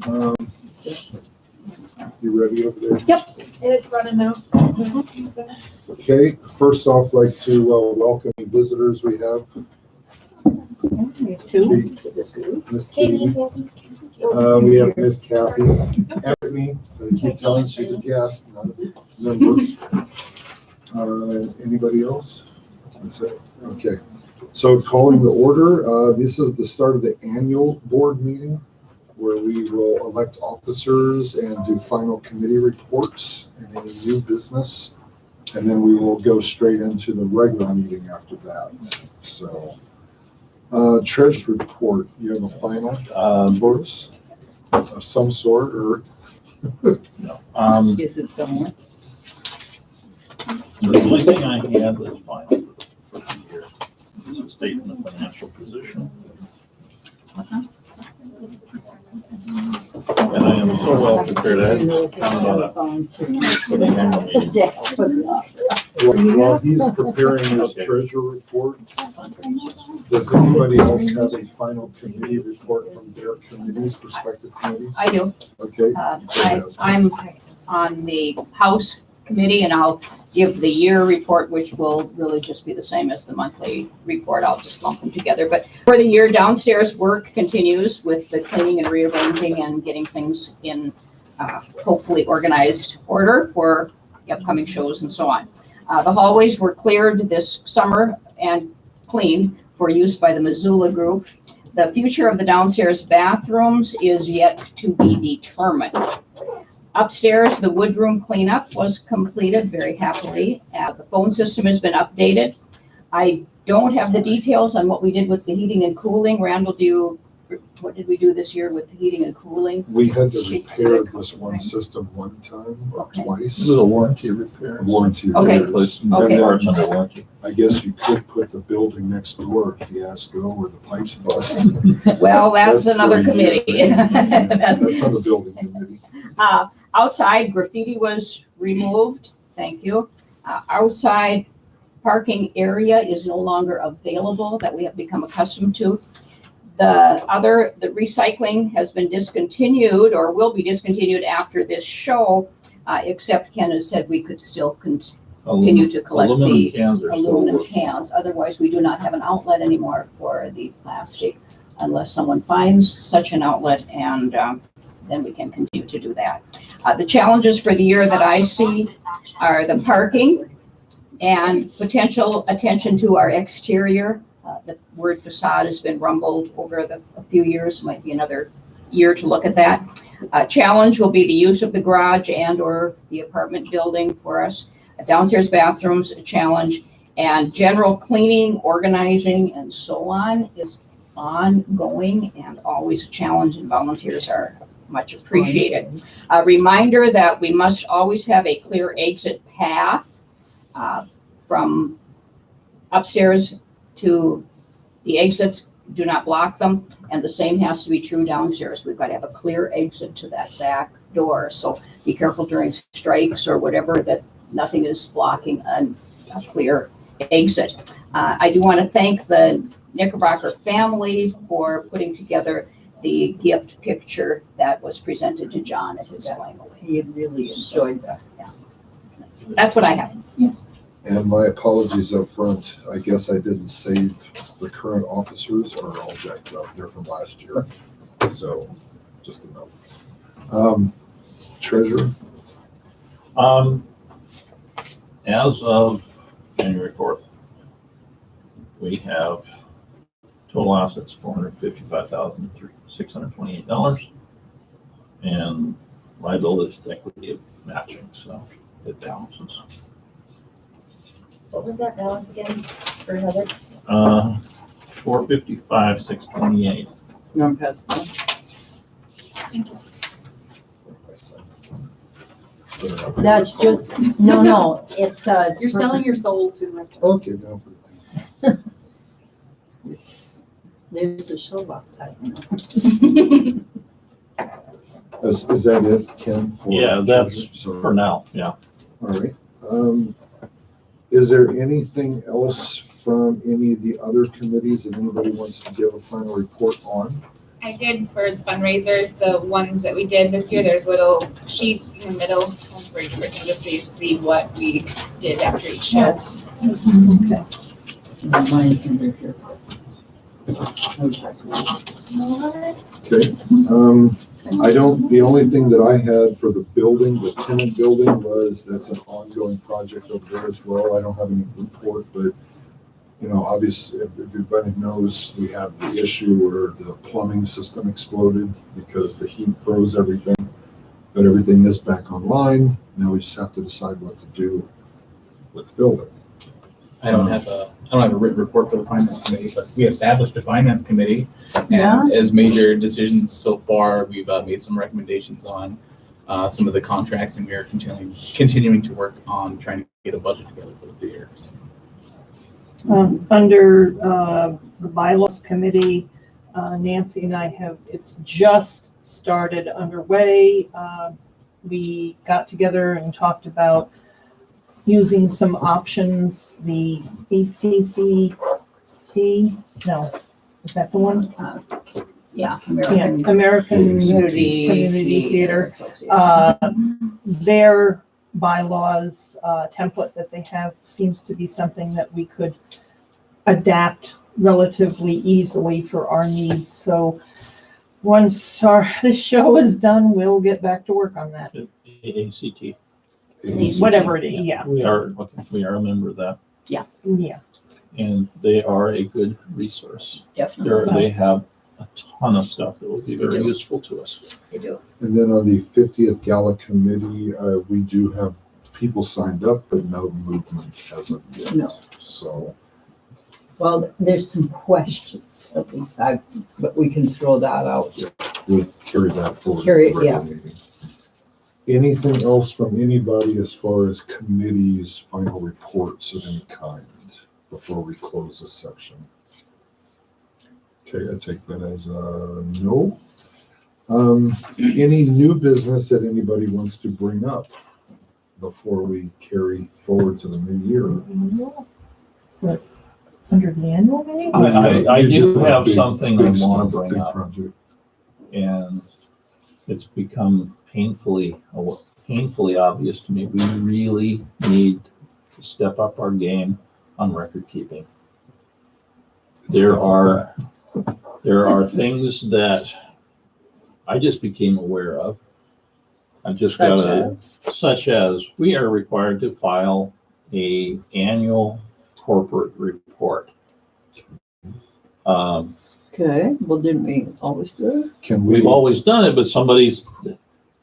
Um, You ready over there? Yep. It's running now. Okay, first off, I'd like to welcome any visitors we have. Miss Katie. We have Miss Kathy Ebony. I keep telling she's a guest, not a member. Anybody else? That's it. Okay. So calling the order, this is the start of the annual board meeting where we will elect officers and do final committee reports and any new business. And then we will go straight into the regular meeting after that. So, treasurer's report, you have a final for us of some sort, or? No. Is it somewhere? The only thing I had that's final for the year is a statement of financial position. And I am so well prepared. I had putting in the meeting. While he's preparing his treasurer report, does anybody else have a final committee report from their committees, respective committees? I do. Okay. I'm on the House Committee, and I'll give the year report, which will really just be the same as the monthly report. I'll just lump them together. But for the year, downstairs work continues with the cleaning and rearranging and getting things in hopefully organized order for the upcoming shows and so on. The hallways were cleared this summer and cleaned for use by the Missoula group. The future of the downstairs bathrooms is yet to be determined. Upstairs, the woodroom cleanup was completed very happily. The phone system has been updated. I don't have the details on what we did with the heating and cooling. Randall, what did we do this year with the heating and cooling? We had to repair this one system one time or Okay. twice. This is a warranty repair. Warranty. Okay. repairs. Replacing Okay. the parts under warranty. I guess you could put the building next door fiasco where the pipes bust. Well, that's That's another for a year. committee. That's on the building committee. Outside, graffiti was removed. Thank you. Outside parking area is no longer available, that we have become accustomed to. The recycling has been discontinued or will be discontinued after this show, except Ken has said we could still continue to collect Aluminum the cans are still aluminum working. cans. Otherwise, we do not have an outlet anymore for the plastic unless someone finds such an outlet, and then we can continue to do that. The challenges for the year that I see are the parking and potential attention to our exterior. The word facade has been rumbled over a few years, might be another year to look at that. Challenge will be the use of the garage and or the apartment building for us. Downstairs bathrooms, a challenge, and general cleaning, organizing, and so on is ongoing and always a challenge, and volunteers are much appreciated. A reminder that we must always have a clear exit path from upstairs to the exits. Do not block them, and the same has to be true downstairs. We've got to have a clear exit to that back door, so be careful during strikes or whatever that nothing is blocking a clear exit. I do want to thank the Knickerbocker family for putting together the gift picture that was presented to John at his final. He really enjoyed that. That's what I have. Yes. And my apologies up front. I guess I didn't save the current officers are all jacked up. They're from last year. So just a note. Treasurer? As of January 4th, we have total assets $455,628, and liabilities to equity of matching, so it balances. What was that balance again for Heather? 455,628. You want to pass it on? That's just, no, it's, You're selling your soul to myself. Okay, now. There's a show about that. Is that it, Ken? for Yeah, that's treasurer? So- for now, yeah. All right. Is there anything else from any of the other committees that anybody wants to give a final report on? I did for fundraisers, the ones that we did this year, there's little sheets in the middle for each person, just so you see what we did after each show. Okay. Mine's under here. Okay, the only thing that I had for the building, the tenant building was, that's an ongoing project over there as well. I don't have any report, but, you know, obviously, if everybody knows, we have the issue where the plumbing system exploded because the heat froze everything, but everything is back online. Now we just have to decide what to do with the building. I don't have a written report for the finance committee, but we established a finance committee. Yeah. And as major decisions so far, we've made some recommendations on some of the contracts, and we are continuing to work on trying to get a budget together for the 3 years. Under the bylaws committee, Nancy and I it's just started underway. We got together and talked about using some options, the ACCT, no, is that the one? Yeah, Yeah, American American Community Theater. Association. Their bylaws template that they have seems to be something that we could adapt relatively easily for our needs. So once this show is done, we'll get back to work on that. ACT. Whatever it is, yeah. We are a member of that, Yeah. and they are a good resource. Definitely. They have a ton of stuff that will be very They do. useful to us. They do. And then on the 50th Gala Committee, we do have people signed up, but no movement as of yet. No. So, Well, there's some questions, at least but we can throw that out. we'll carry that forward. Carry it, to the regular meeting. Anything else from anybody as far as committees, final reports of any kind before we close this section? Okay, I take that as a no. Any new business that anybody wants to bring up before we carry forward to the new year? What, under the annual meeting? I do have Big- something I big want stuff, to bring big up, project. and it's become painfully obvious to me. We really need to step up our game on record keeping. There are things that I just became aware of. I just such as we are required to file a annual corporate report. Okay, well, didn't we always do it? Can we? We've always done it, but somebody's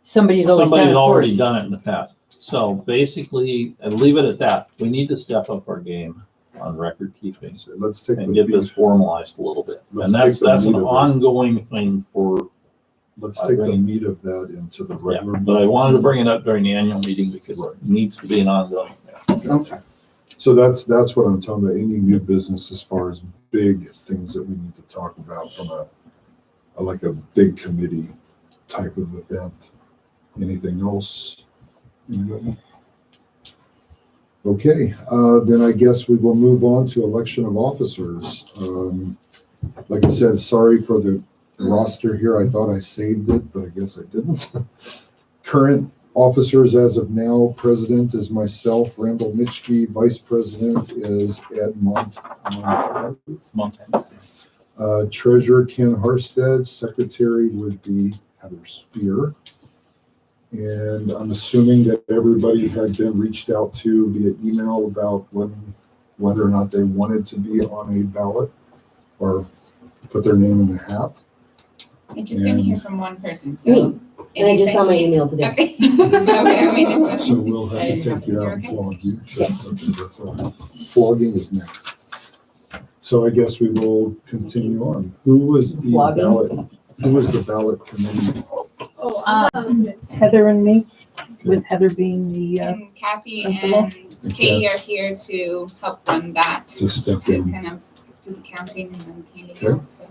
Somebody's always done it for already us. done it in the past. So basically, and leave it at that. We need to step up our game on record keeping So let's take and the get this beat. formalized a little bit. Let's And take the that's an meat of it. ongoing thing for, Let's take the meat of that into the yeah, regular. but I wanted to bring it up during the annual meeting because it needs to be an ongoing. Okay. So that's what I'm talking about, any new business as far as big things that we need to talk about from like a big committee type of event. Anything else? Anybody? Okay, then I guess we will move on to election of officers. Like I said, sorry for the roster here. I thought I saved it, but I guess I didn't. Current officers as of now, president is myself, Randall Mitchkey, vice president is Ed Montana. Treasurer Ken Harstead, secretary would be Heather Spear. And I'm assuming that everybody had been reached out to via email about whether or not they wanted to be on a ballot or put their name in the hat. I just didn't hear from one person, so. Me. And I just saw my email today. Okay. Okay, I mean, it's. So we'll have to take you out and flog you. Okay, that's all right. Flogging is next. So I guess we will continue on. Who was the Flogging? ballot? Who was the ballot committee? Heather and me, with Heather being the, And Kathy Principal? and Katie are here to help run that, To step to in. kind of do the counting and then handing Okay. out. So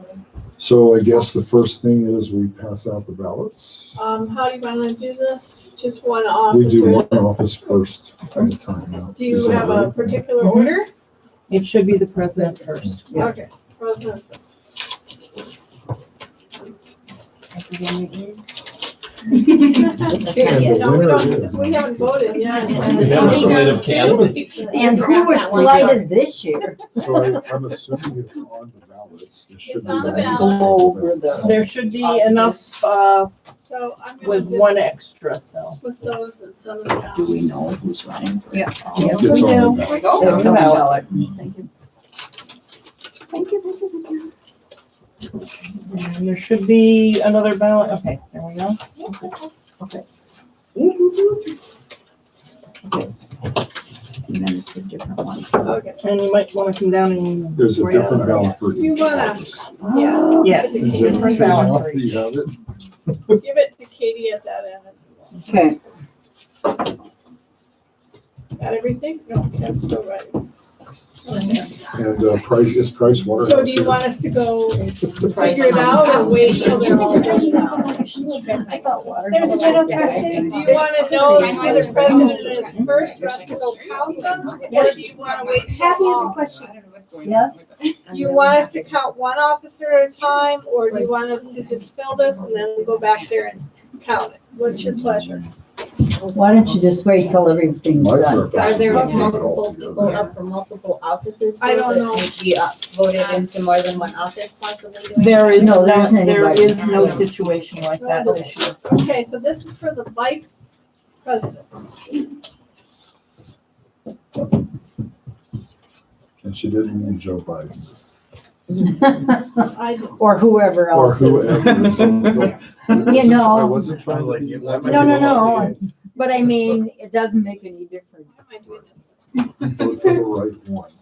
So I guess the first thing is we pass out the ballots. How do you want to do this? Just one officer? We do one office first at a time now. Do you Is that have a right? particular order? it should be the president first. Yeah. Okay, president first. And the No, we winner don't, is. we haven't voted yet. Legislative candidates. And who was slighted this year? So I'm assuming it's on the ballots. It should It's be on the on ballot. Go over the. There should be enough, So I'm gonna with one just, extra, so. with those and send them down. Do we know who's running? Yeah. It's on the ballot. It's on the ballot. Thank you. And there should be another ballot. Okay, there we go. And then it's a different one. Okay. And you might want to come down and. There's a grab different it. ballot for You each wanna- office. Yeah. Yes, Is it different okay ballot now? for Do each. you have it? Give it to Katie at that end. Okay, Got everything? No, that's still right. And Price Waterhouse. So do you here? want us to go figure it out or wait till they're all figured out? There's a general question. Do you wanna know who the president is first, for us to go count them? Or do you wanna wait? till Kathy has a all? question. yes? Do you want us to count one officer at a time, or do you want us to just fill this and then go back there and count it? What's your pleasure? Why don't you just wait till everything's My done? preference Are would there be to do it all multiple together. people up for multiple offices? I don't that know. need to be voted into more than one office possibly doing There that? is, No, there isn't there anybody. is no situation like that this year. Okay, so this is for the vice president. And she didn't mean Joe Biden. I do. Or whoever Or else is. whoever. You know. I wasn't trying to be. No. But I mean, it doesn't make any difference. Why am I doing this? Vote for the right one.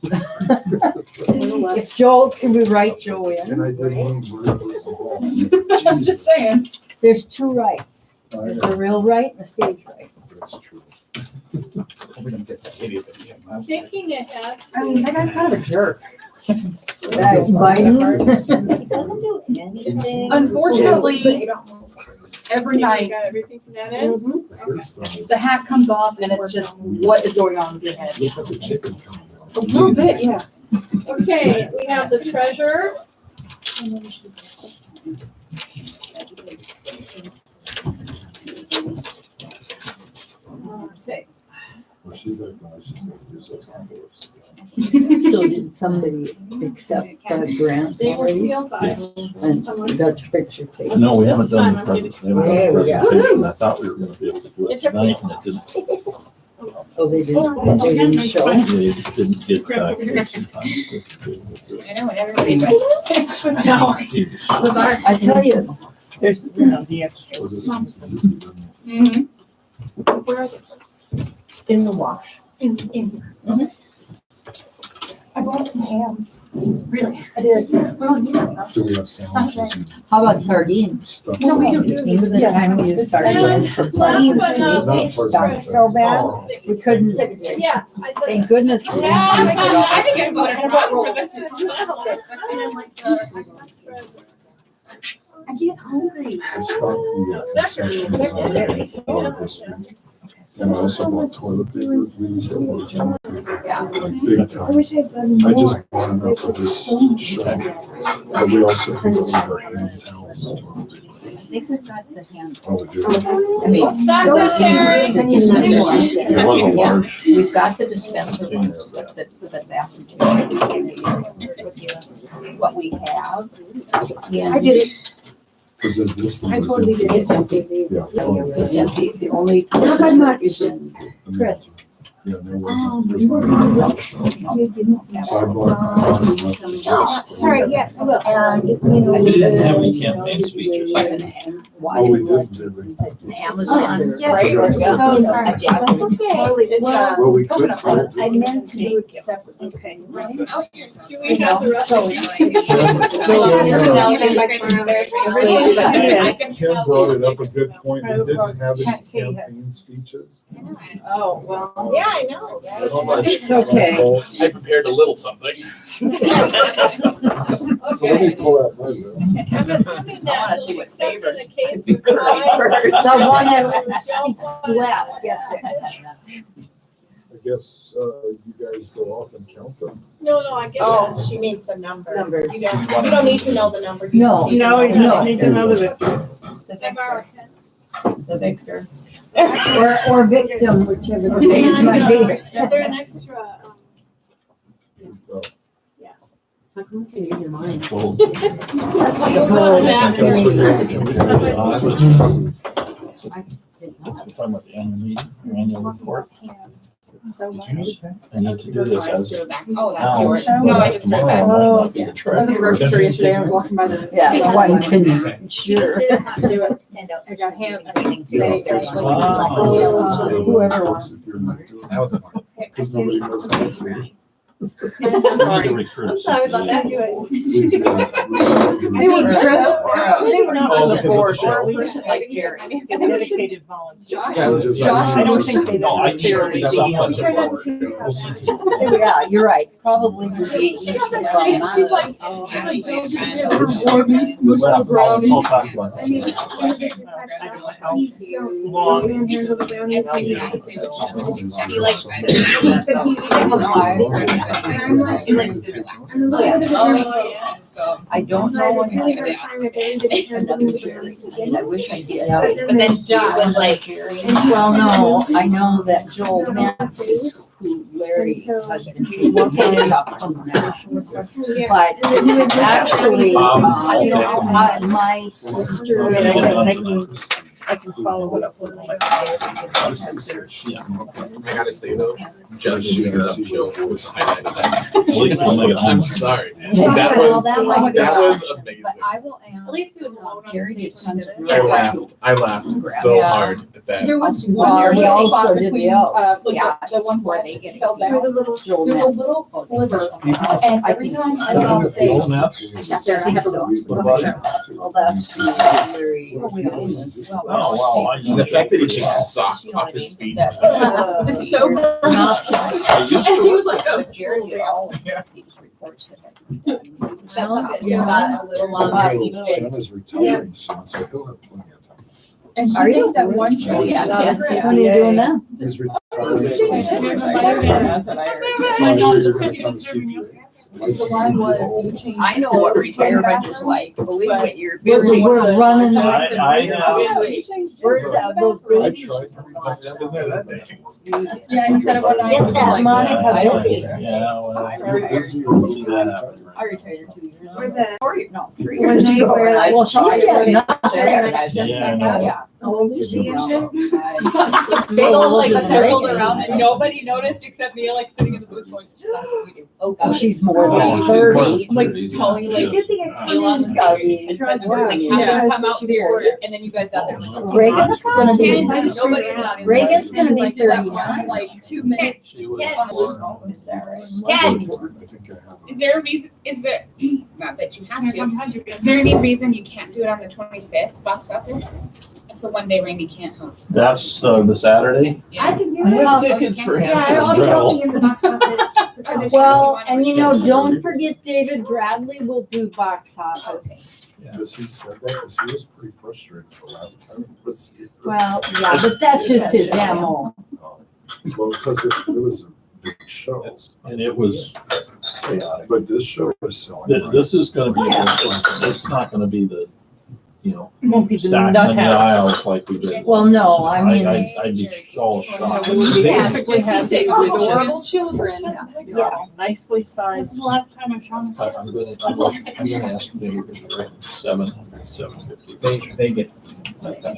If Joel, can we write Joe in? And I did one word was involved. I'm just saying. There's two rights. I There's know, the real right and the stage right. that's true. We don't get that idiot that we had last time. Thinking ahead. I mean, that guy's kind of a jerk. That's Biden. He doesn't do anything. Unfortunately, every You night, got everything from that end? The hairstyle. the hat comes off and it's just, what is going on in your head? Look at the chicken coming out. A little bit, yeah. Okay, we have the treasurer. Okay, Well, she's acting like she's gonna do something. So did somebody accept the grant they were already? sealed by. And you got your picture taken? No, we haven't This done time the I'm giving presentation. We haven't done the some. presentation. I thought we were gonna be able to do it It took tonight and it didn't. Oh, they didn't show? They just didn't get back here in time to do it. I know, and everybody. No. I tell you, There's, you know, the extra Was this something you did? Mhm. Where are they? in the wash. I bought some ham. Really? I did. We don't need it. Do we have sandwiches and how about sardines? stuff? No, we don't. Remember the time we used sardines for Last classes? but not Not least, sardines. Stunk so bad, Oh. we couldn't, Yeah, I said. thank goodness. we didn't Yeah, use it all. I think I voted And about for rolls. this. I get hungry. I stopped the concessions this week. And I also bought toilet paper. We used to order toilet paper, like big I time. wish I had done I more. just bought enough for this show. But we also can go our hand towels. and toilet paper. They forgot the hand. Oh, we do. I mean, Secretary. It was a large. We've got the dispenser ones with the bathroom. What we have. I did it. Because this thing I was totally did. It's empty. Yeah. It's empty. The only. How about much? is in- Chris. Yeah, there wasn't, there's not much. You give me some. So I bought enough of this. Sorry, yes, I will. We didn't have any campaign speeches. And why Oh, we didn't didn't, did we? Amazon. Yes, Right. I'm so sorry. That's okay. Well, we could start. I meant to do it separately. Okay. Do we have the rest of Kim brought it up a good point. We didn't have any campaign speeches. Oh, well. Yeah, I know. It's okay. I prepared a little something. So let me Okay, pull out my list. I'm assuming I that wanna see will what accept in favors the case could be of tie. first. The one that speaks less gets it. I guess you guys go off and count them. No, I get Oh, that. she means the number. Number. You don't need to know the number. You No. just need to No, know you the just number. need to know the victim. The I borrow victor, a pen. the victor. Or victim, whichever the case might be. Is there an extra, How come you can use your mind? Well, That's like a That's whole. That's what you have to come to. We're talking about the annual meeting, your annual report. So Did you just- I need to do this as. Oh, that's now. yours. No, I just turned back. Tomorrow might not be the I was treasurer. in the grocery store yesterday, I was walking by the. Yeah, one can, She just sure. didn't have to do it, stand out. I got him everything today. There's like. Wow. Whoever wants. That was smart. Because nobody knows how to do it. I'm We need to sorry. recruit I'm a sorry about that. supervisor. They were dressed. They were not Oh, on the because of board, the but at show. least Like Jerry. a dedicated volunteer. Josh. I don't think they No, I need necessarily to need. be someone to. Yeah, you're right, probably would be She easy got this to run face, she's out. like, Oh, she's like, okay. Jill, she's I'll talk about I mean, that. I don't know how long. I take that as a- He likes to. He likes to do that. So, I don't know when like, I yeah. another Jerry, and I wish I did. But then he was like, Well, no, I know that Joel Metz is who Larry husband was up to now. But actually, my sister. I can follow it up with my. I gotta say though, just shooting it up, Joe highlighted that. At least we'll make it I'm home. sorry. Yeah, That well, was, that might be that was option, amazing. But I will ask. At least he was alone on Jerry the did stage. sons. I laughed so Yeah. hard at that. There was Well, one he year also spot did the between, Elks. like Yeah, the one where where they they get fell it. down. Joel There's a Metz. little sliver, and every time I saw say, Joel Metz? there, I have a. What about him? Well, that's Larry. Oh, wow, I know. The fact that he takes his socks off his feet. It's so gross. I used He to. was like, oh, Jerry did all of these reports that had been done. that got a little long. Ken is retiring soon, so he'll have plenty of time. And she Are you? thinks that one show, yeah, Yes. yes. When are you doing that? He's Oh, retiring. That's what I heard. So you're gonna become a CPA. The line was, you changed. I know what retirement is like, believe it, you're We're, busy. we're running, I have. where's that, those I babies? tried. I've been there that day. Yeah, he said it one night. Get that Like, Monica I don't busy. Yeah, well. Busy or we'll busy see that happen. I retired 2 years Or ago. the- Or, no, 3 When years she- ago. and I well, she's tried getting it. up there. Yeah, I know. Yeah. How old is she? They all like Older than circled Reagan. around and nobody noticed except me, like sitting in the booth going. Oh, she's more Oh, than she's 30. more than Like 30, telling yeah. like Elon She's gotta be- and said, Wow. like, Yeah. have them come out here, and then you guys got there. like, Reagan's gonna be, Nobody around me. Reagan's gonna be Like, did that 39. one, Like 2 minutes. She was Yes. born- Is that right? I think I have. Is there a reason, is there, not that you have to, is there any reason you can't do it on the 25th box office? It's the one day Randy can't host. That's the Saturday. Yeah. can do I have tickets for Hansel and Gretel. in the box office. Well, and you know, don't forget David Bradley will do box office. Because he said that, because he was pretty frustrated the last time he was here. Well, yeah, but that's just his MO. Well, because it was a big show, And it was chaotic. but this show is selling. This is gonna be, it's not gonna be the, you know, Won't be the stacking nut in the house. aisles like we did. Well, no, I mean, I'd be all shocked. It would be Yeah. perfectly happy. 56 adorable children. yeah. Nicely sized. last time I shot him. I'm gonna ask them to get 750. They get,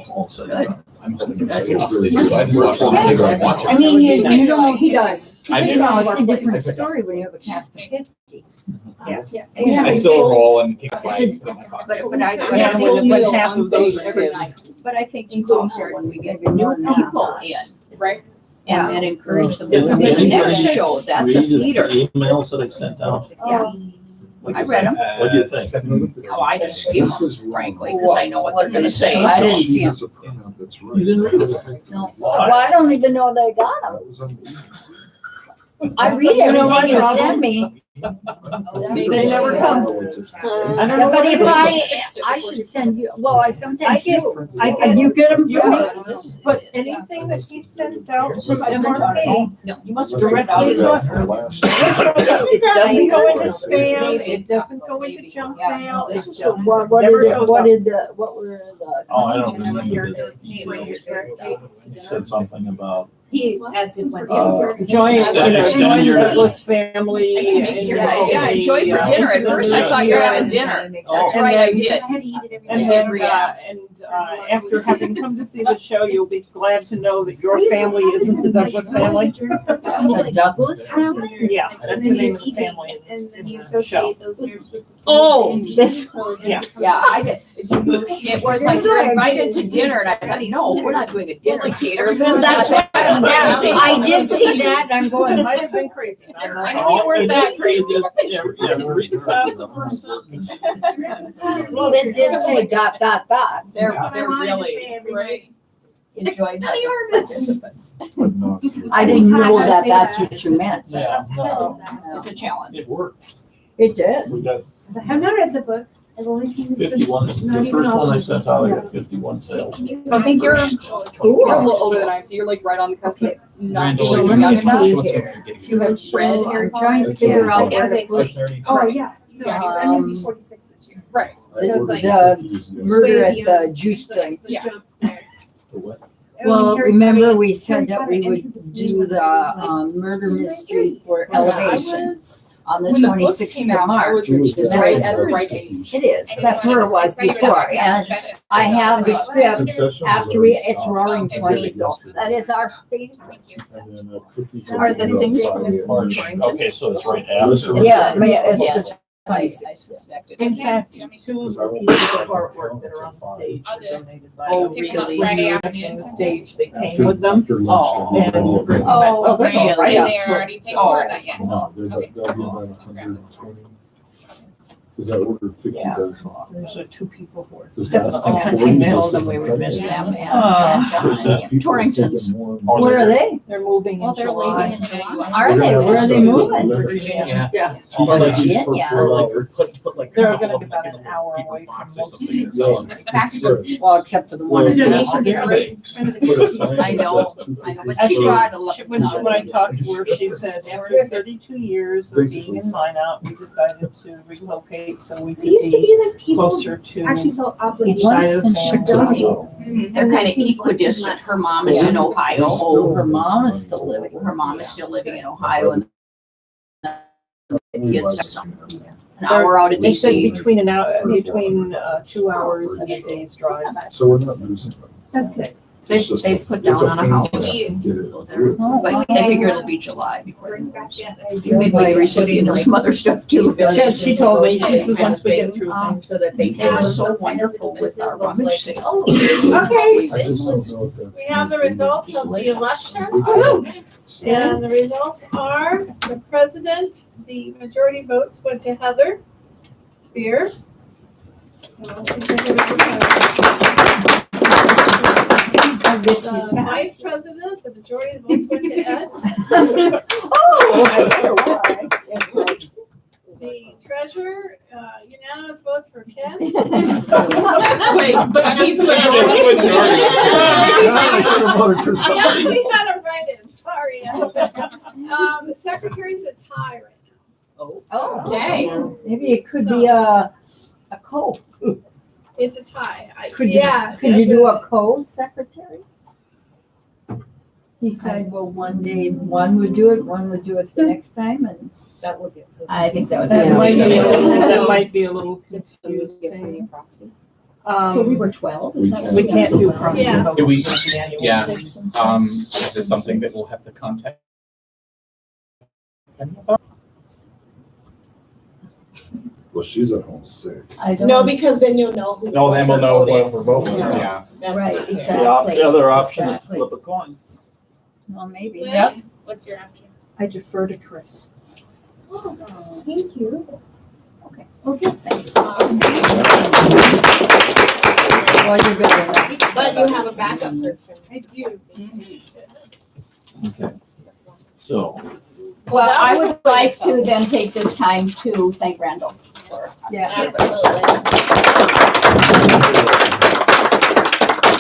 All set up. I'm hoping to see it. So I just watched it. They go watch it. I mean, you don't, He does. I you do. know, it's a different story when you have a cast of 50. Yes. I still roll and kick a flag and put it in my pocket. But I, Yeah, but I think, but half of those are every kids. night. but I think Including also Sharon. when we get new people in, Right? and then encourage them Yeah. to be the next show, that's a Read the feeder. emails that I sent out. I read them. What do you think? 7:30. Oh, I just skim them, frankly, because I know what they're gonna say. I didn't She see him. has a printout that's right. You didn't read it? No, well, I don't even know they got them. That was on the email. I read You know what, everything you Robin? send me. They never come. I don't know But what if it I should send you, well, I sometimes I get- do. I get- And you get them from me? Yeah, but anything that he sends out from MRP, No, you must Let's direct take out. that for last. it doesn't go into Maybe. spam, it doesn't go into junk mail, it's just. So what never did, shows what up. did the, what were the? Oh, I don't remember Your the name or your birthday. He said something about, He asked if when. Oh, Join, Extend join your- Douglas family. and Yeah, enjoy for dinner. At first I thought you were having dinner. That's And right, I then- did. I had to eat it every And day. then, react. after having come to see the show, you'll be glad to know that your family isn't the Douglas family. The Douglas family? Yeah, that's the name of the family in And then you this show. associate those nerves with. Oh, this, Yeah. Yeah, I did. It was like you're invited to dinner and I thought, no, we're not doing a dinner cater. that's what, I did see that, I'm It going, might have been crazy. I'm not- oh, weren't it that is crazy. Yeah, read fast the first sentence. well, it did say dot, dot, dot. They're I wanted to really say every night. enjoyed the participants. But not- I didn't know that that's what you meant. Yeah, no, It's a challenge. it worked. It did. We got So I have not read the books. I've only seen the. 51, Not the even first all one I of sent them. out, I got 51 sales. I think you're a Cool. little older than I am, so you're like right on the cusp. Okay. Not So being let me young enough. see She wants to here. know if To have read So Harry I'm Potter. trying to figure out As what a- That's already- Oh, yeah. No, Yeah. I'm gonna be 46 this year. Right. I So it's ordered like- the cookies yesterday. murder at the juice joint. The Yeah. jump. The what? Well, Harry remember Potter- we said Harry that Potter we would entered the scene do when the I was like- murder mystery for I Elevation was, on the when the books 26th came of out, I March. was She was is down right there at the with right cookies. It is, that's where it was before, and I have the script Concession was after we, already it's stopped. Roaring Okay. Twenties, so that is our favorite. And then, cookies Are the opened up things by from the- March, okay, so it's right after. Listen. Yeah, but it's Yes. the I 26th. suspected. In fact, two Because I won't pieces be of back artwork until that are on the 5. stage I'll were do it. donated by. Oh, them. Pick 'em up really? When Friday we were afternoon. missing the stage, they After- came with them. After lunch, Oh, they'll be and all- bring them Oh, back. Oh, they go really? right And up. they're already paid for or not yet? No, they'll be Okay. about 120. Because I ordered 50 Yeah. dozen. There's two people who are Does that definitely sound country forty? males. Told them we would miss them and Ah. John Just as and people are Torrington's. taking more and Oh, more- Where are they? They're moving in Well, they're July. leaving in July. Are We're they? gonna have Where to are they start with moving? electric. Virginia. Yeah. Two Or like, pieces per Virginia. or like, floor. put like. a They're couple gonna of be them about in an a hour paper away box from or most something and Yeah. sell them. Right. Well, except for the one. Well, in donation town. here. Put a sign I that know, says two I know, pictures but she per- tried to look. When I talked to her, she said after 32 years of being in Minot, we decided to relocate so we could It used to be be that people closer to actually felt each obligated. side of Once in San Chicago. Mhm. They're And that kind of seems less and equidistant. less. Her mom is in Ohio. Oh, her mom is still living. Her mom is still living in Ohio and Only kids by- are some- an hour out of They said DC. between an hour, between 2 hours and a day's drive. So we're not losing them. That's good. They, It's just they a- put it's down on a pain house. to get it So they're- approved. But they figure it'll be July before. Bring back yet? Midway recently and some other stuff too. She told me, she said, once we get through things. So that they. It was so wonderful with our rummage sale. Okay. I just don't know if that's. We have the results of the election, and the results are the president, the majority votes went to Heather Spear. The vice president, the majority of the votes went to Ed. The treasurer, unanimous votes for Ken. Wait, but she's the I should have voted for I something. actually had a write-in, sorry. The secretary's a tie right now. Oh, Okay. maybe it could be a co. It's a tie. Could you, Yeah. could you do a co-secretary? Decide, well, one day, one would do it, one would do it the next time, and. That will get so. I think that would That be. might be, amazing. that might be a little It's for you to get confusing. some proxy. So we Um, were 12? Is that what we can't do proxy Yeah. votes. Do we- just the annual. Yeah. Is this something that we'll have to contact? them about? Well, she's at home sick. I don't. No, because then you'll know who. No, then we'll know what we're vote voting, is. yeah. That's Right, not fair. exactly. The other option is to Exactly. flip a coin. Well, maybe. Yep. What's your option? I defer to Chris. Oh, thank you. Okay. Okay. Well, you're good with that. But you have a backup person. I do. Okay, so Well, that I was would like to then take this time to thank Randall for. Yeah. Do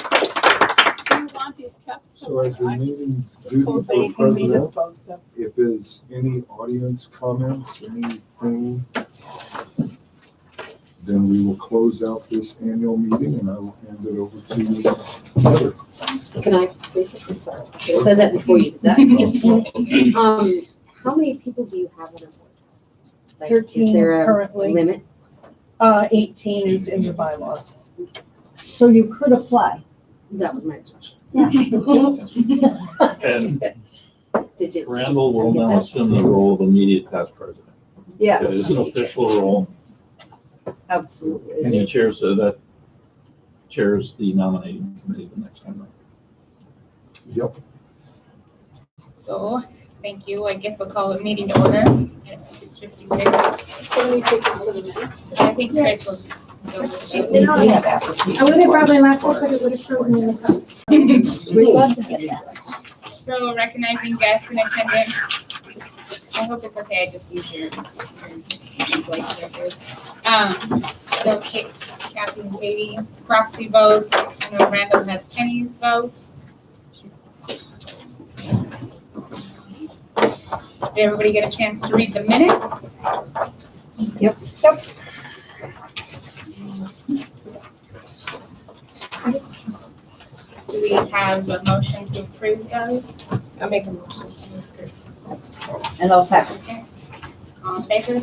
you want these kept? So as remaining duty Dispose- they for can be president, disposed of. if there's any audience comments, anything, then we will close out this annual meeting and I will hand it over to Heather. Can I say something? Sorry. I should have said that before you did that. How many people do you have on a board? Like, 13 is there a currently. limit? 18 is in the bylaws. So you could apply. That was my next question. And Did you? Randall will get now that? assume the role of immediate past president. Yeah, It is an official role, absolutely. and he chairs the nominating committee the next time around. Yep. So, thank you. I guess we'll call it meeting to order at 6:56. Can we take it to the minutes? I think Chris will go. She's been on it. I would have brought my laptop, but it would have frozen in the cup. We'd love to get that. So recognizing guests in attendance. I hope it's okay, I just use your like here. So Kathy and Katie, proxy votes, I know Randall has Kenny's vote. Did everybody get a chance to read the minutes? Yep. Do we have a motion to approve those? I'll make a motion to approve. And I'll second. Okay. All in favor?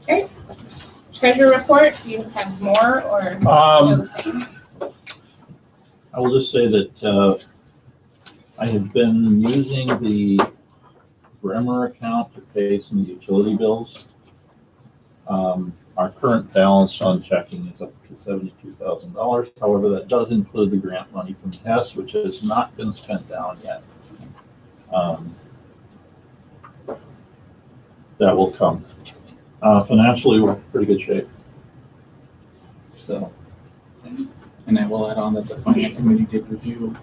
Okay. Treasure report, do you have more or still the same? I will just say that I have been using the Bremer account to pay some of the utility bills. Our current balance on checking is up to $72,000. However, that does include the grant money from TESS, which has not been spent down yet. That will come. Financially, we're in pretty good shape. So. And I will add on that the finance committee did review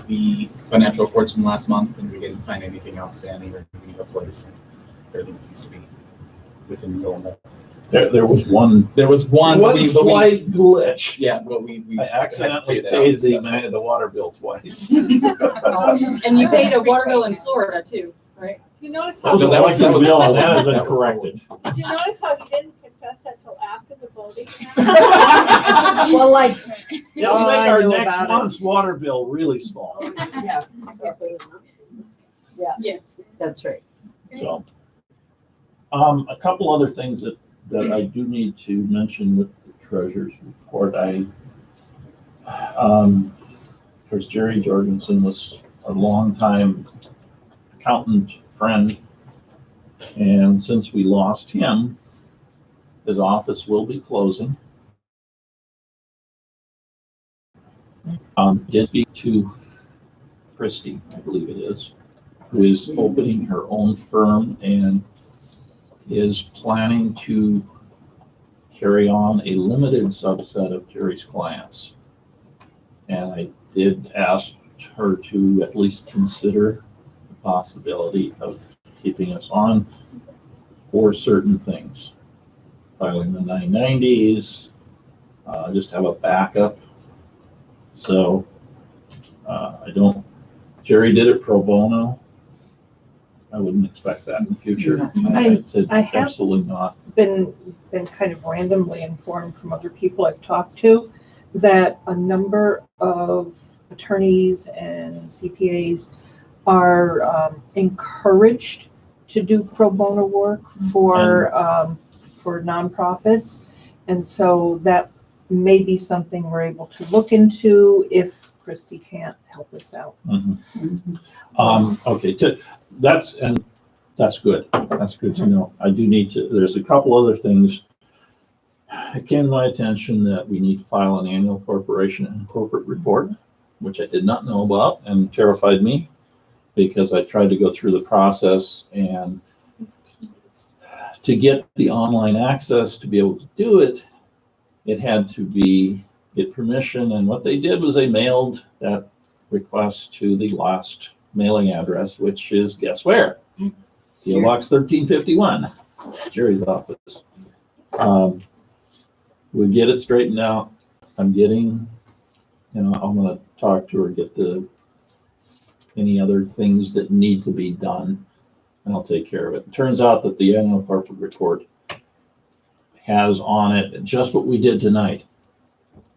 the financial reports from last month, and we didn't find anything outstanding or anything replaced. Everything seems to be within normal. There was one. There was one slight glitch. Yeah, but we I accidentally had to figure that out paid and discuss it. the water bill twice. And you paid a water bill in Florida too, right? You notice That how, was No, a that was- electric bill, and that has that been was corrected. did you notice how he didn't confess that till after the voting? Well, like, It'll Oh, make I our know next about it. month's water bill really small. yeah, Yes. that's right. So, a couple other things that I do need to mention with the treasurer's report. Of course, Jerry Jorgensen was a longtime accountant friend, and since we lost him, his office will be closing. Did speak to Christie, I believe it is, who is opening her own firm and is planning to carry on a limited subset of Jerry's clients. And I did ask her to at least consider the possibility of keeping us on for certain things. Filing the 990s, just have a backup. So Jerry did it pro bono. I wouldn't expect that in the future. I said, I have- absolutely not. been kind of randomly informed from other people I've talked to that a number of attorneys and CPAs are encouraged to do pro bono work for nonprofits. And so that may be something we're able to look into if Christy can't help us out. Okay, that's good. That's good to know. I do need to, there's a couple other things. It came to my attention that we need to file an annual corporation and corporate report, which I did not know about and terrified me because I tried to go through the process, and to get the online access to be able to do it, it had to get permission. And what they did was they mailed that request to the last mailing address, which is, guess where? PO Box 1351, Jerry's office. We get it straightened out. I'm getting, I'm gonna talk to her, get any other things that need to be done, and I'll take care of it. It turns out that the annual corporate report has on it just what we did tonight.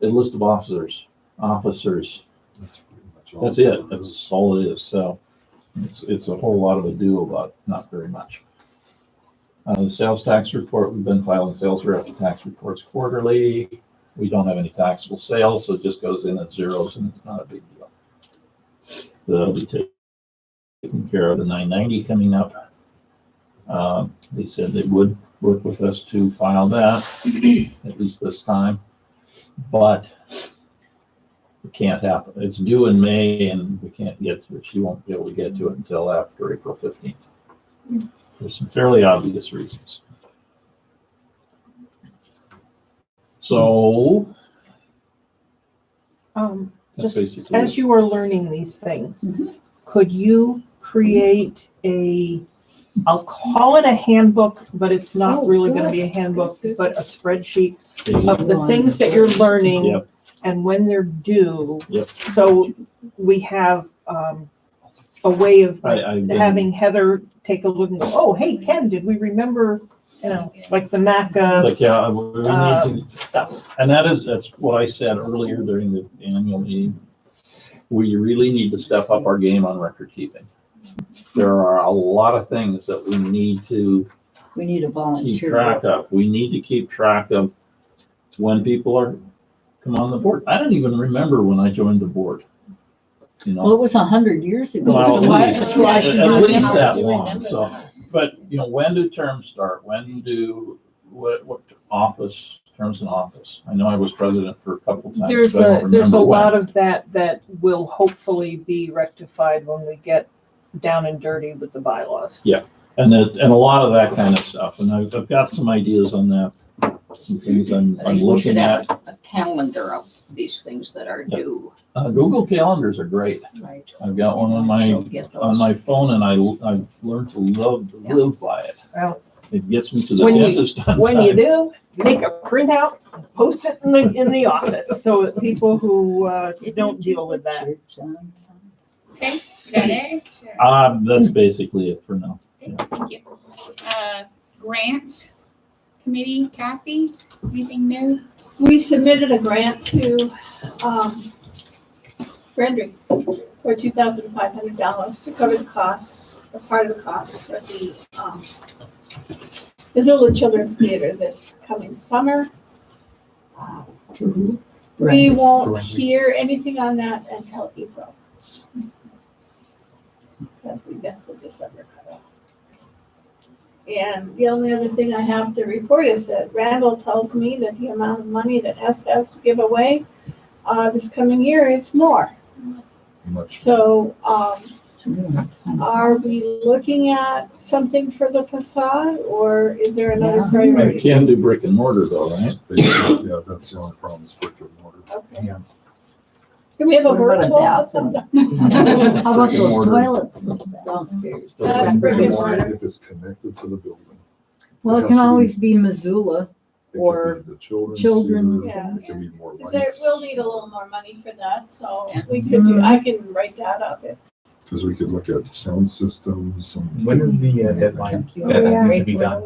A list of officers. That's pretty much all. That's it. That's all it is. So it's a whole lot of ado about not very much. The sales tax report, we've been filing sales rep tax reports quarterly. We don't have any taxable sales, so it just goes in at zeros and it's not a big deal. So that'll be taken care of. The 990 coming up. They said they would work with us to file that, at least this time. But it can't happen. It's due in May and we can't get to it. She won't be able to get to it until after April 15th. For some fairly obvious reasons. So. that's Just basically as it. you are learning these things, could you create I'll call it a handbook, but it's not really gonna be a handbook, but a spreadsheet of the things that you're learning Yep. and when they're due. Yep. So we have, a way of I've been- having Heather take a look and go, oh, hey, Ken, did we remember, like the MACA Like, yeah, we need to, stuff? and that's what I said earlier during the annual meeting. We really need to step up our game on record keeping. There are a lot of things that we need to We need a keep volunteer. track of. We need to keep track of when people come on the board. I don't even remember when I joined the board. Well, it was 100 years ago. Well, so at least- why should at we least have that to long, remember so. that? But, when do terms start? What office, terms in office? I know I was president for a couple times. There's but I don't there's a remember when. lot of that will hopefully be rectified when we get down and dirty with the bylaws. And a lot of that kind of stuff. And I've got some ideas on that, some things I'm I think we looking should at. have a calendar of these things that are due. Google calendars are great. Right. I've got one on So my get on those. my phone, and I've learned to live by it. Well, It gets me to the when you- dentist on When you time. do, make a printout, post it in the office, so that people who don't deal with that. Okay, is that it? That's basically it for now. Okay, thank you. Grant committee, Kathy, anything new? We submitted a grant to, Rendry for $2,500 to cover the costs, or part of the cost for the, Missoula Children's Theater this coming summer. We won't hear anything on that until April. Because we missed the December cutoff. And the only other thing I have to report is that Randall tells me that the amount of money that S has to give away this coming year is more. Much. So, are we looking at something for the facade, or is there another Yeah. I priority? can do brick and mortar though, right? Yeah, that's the only problem is brick and mortar. Okay. Yeah. Can we have a What about a virtual bathroom? facade? How about Brick and those mortar. toilets downstairs? That's brick and If mortar. it's connected to the building. Well, it has can to be- always be Missoula. It could Or be the children's. children's, theater, yeah. It could be more Is there, lights, we'll need a little more money for that, so we could do, I can write that up if. because we could look at sound systems, some. When is the deadline Oh, that that needs to be done?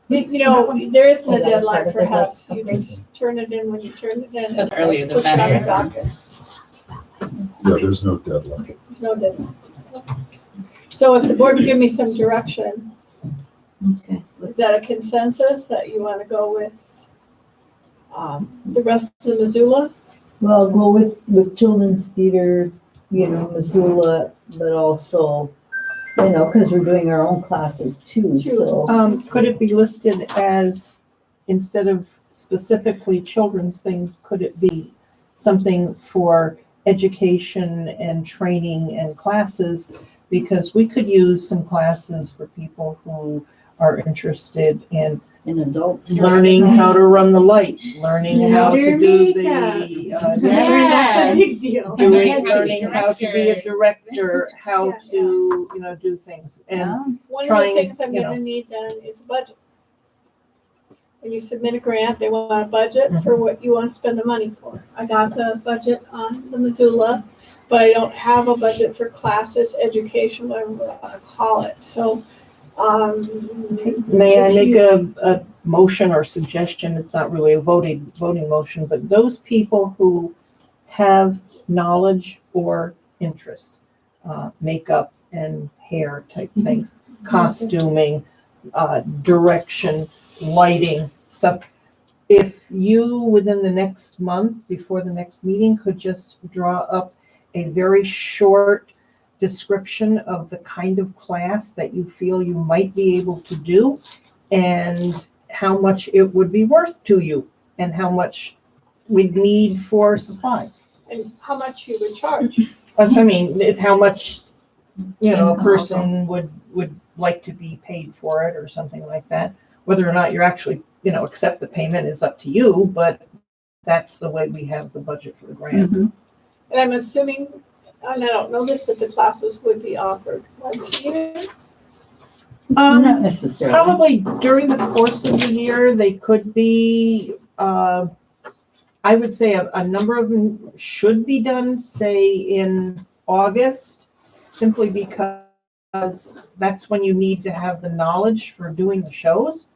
You know, there isn't Oh, a that was deadline part of for the Hess, you okay. just turn it in when you turn it in. The earlier the Push it on the better. docket. Yeah, there's no deadline. There's no deadline. So if the board would give me some direction, Okay. is that a consensus that you want to go with the rest of the Missoula? Well, go with children's theater, Missoula, but also, because we're doing our own classes too, so. Could it be listed as, instead of specifically children's things, could it be something for education and training and classes? Because we could use some classes for people who are interested in In adults. learning how to run the lights, learning how to do the. Yeah, that's a big deal. doing, How to be learning how to be a directors. director, how Yeah. to, do things. And Yeah. One of trying, the things I'm you gonna need done is a budget. When you submit a grant, they want a budget for what you want to spend the money for. I got the budget on the Missoula, but I don't have a budget for classes, education, whatever we want to call it. So, may I if make you- a motion or suggestion? It's not really a voting motion, but those people who have knowledge or interest, makeup and hair type things, costuming, direction, lighting, stuff. If you, within the next month, before the next meeting, could just draw up a very short description of the kind of class that you feel you might be able to do and how much it would be worth to you and how much we'd need for supplies. and how much you would charge. That's what I mean, it's how much, a person would like to be paid for it or something like that. Whether or not you're actually, accept the payment is up to you, but that's the way we have the budget for the grant. Mhm. And I'm assuming, and I don't know this, that the classes would be offered once a year. Not necessarily. Probably during the course of the year, they could be, I would say a number of them should be done, say, in August, simply because that's when you need to have the knowledge for doing the shows,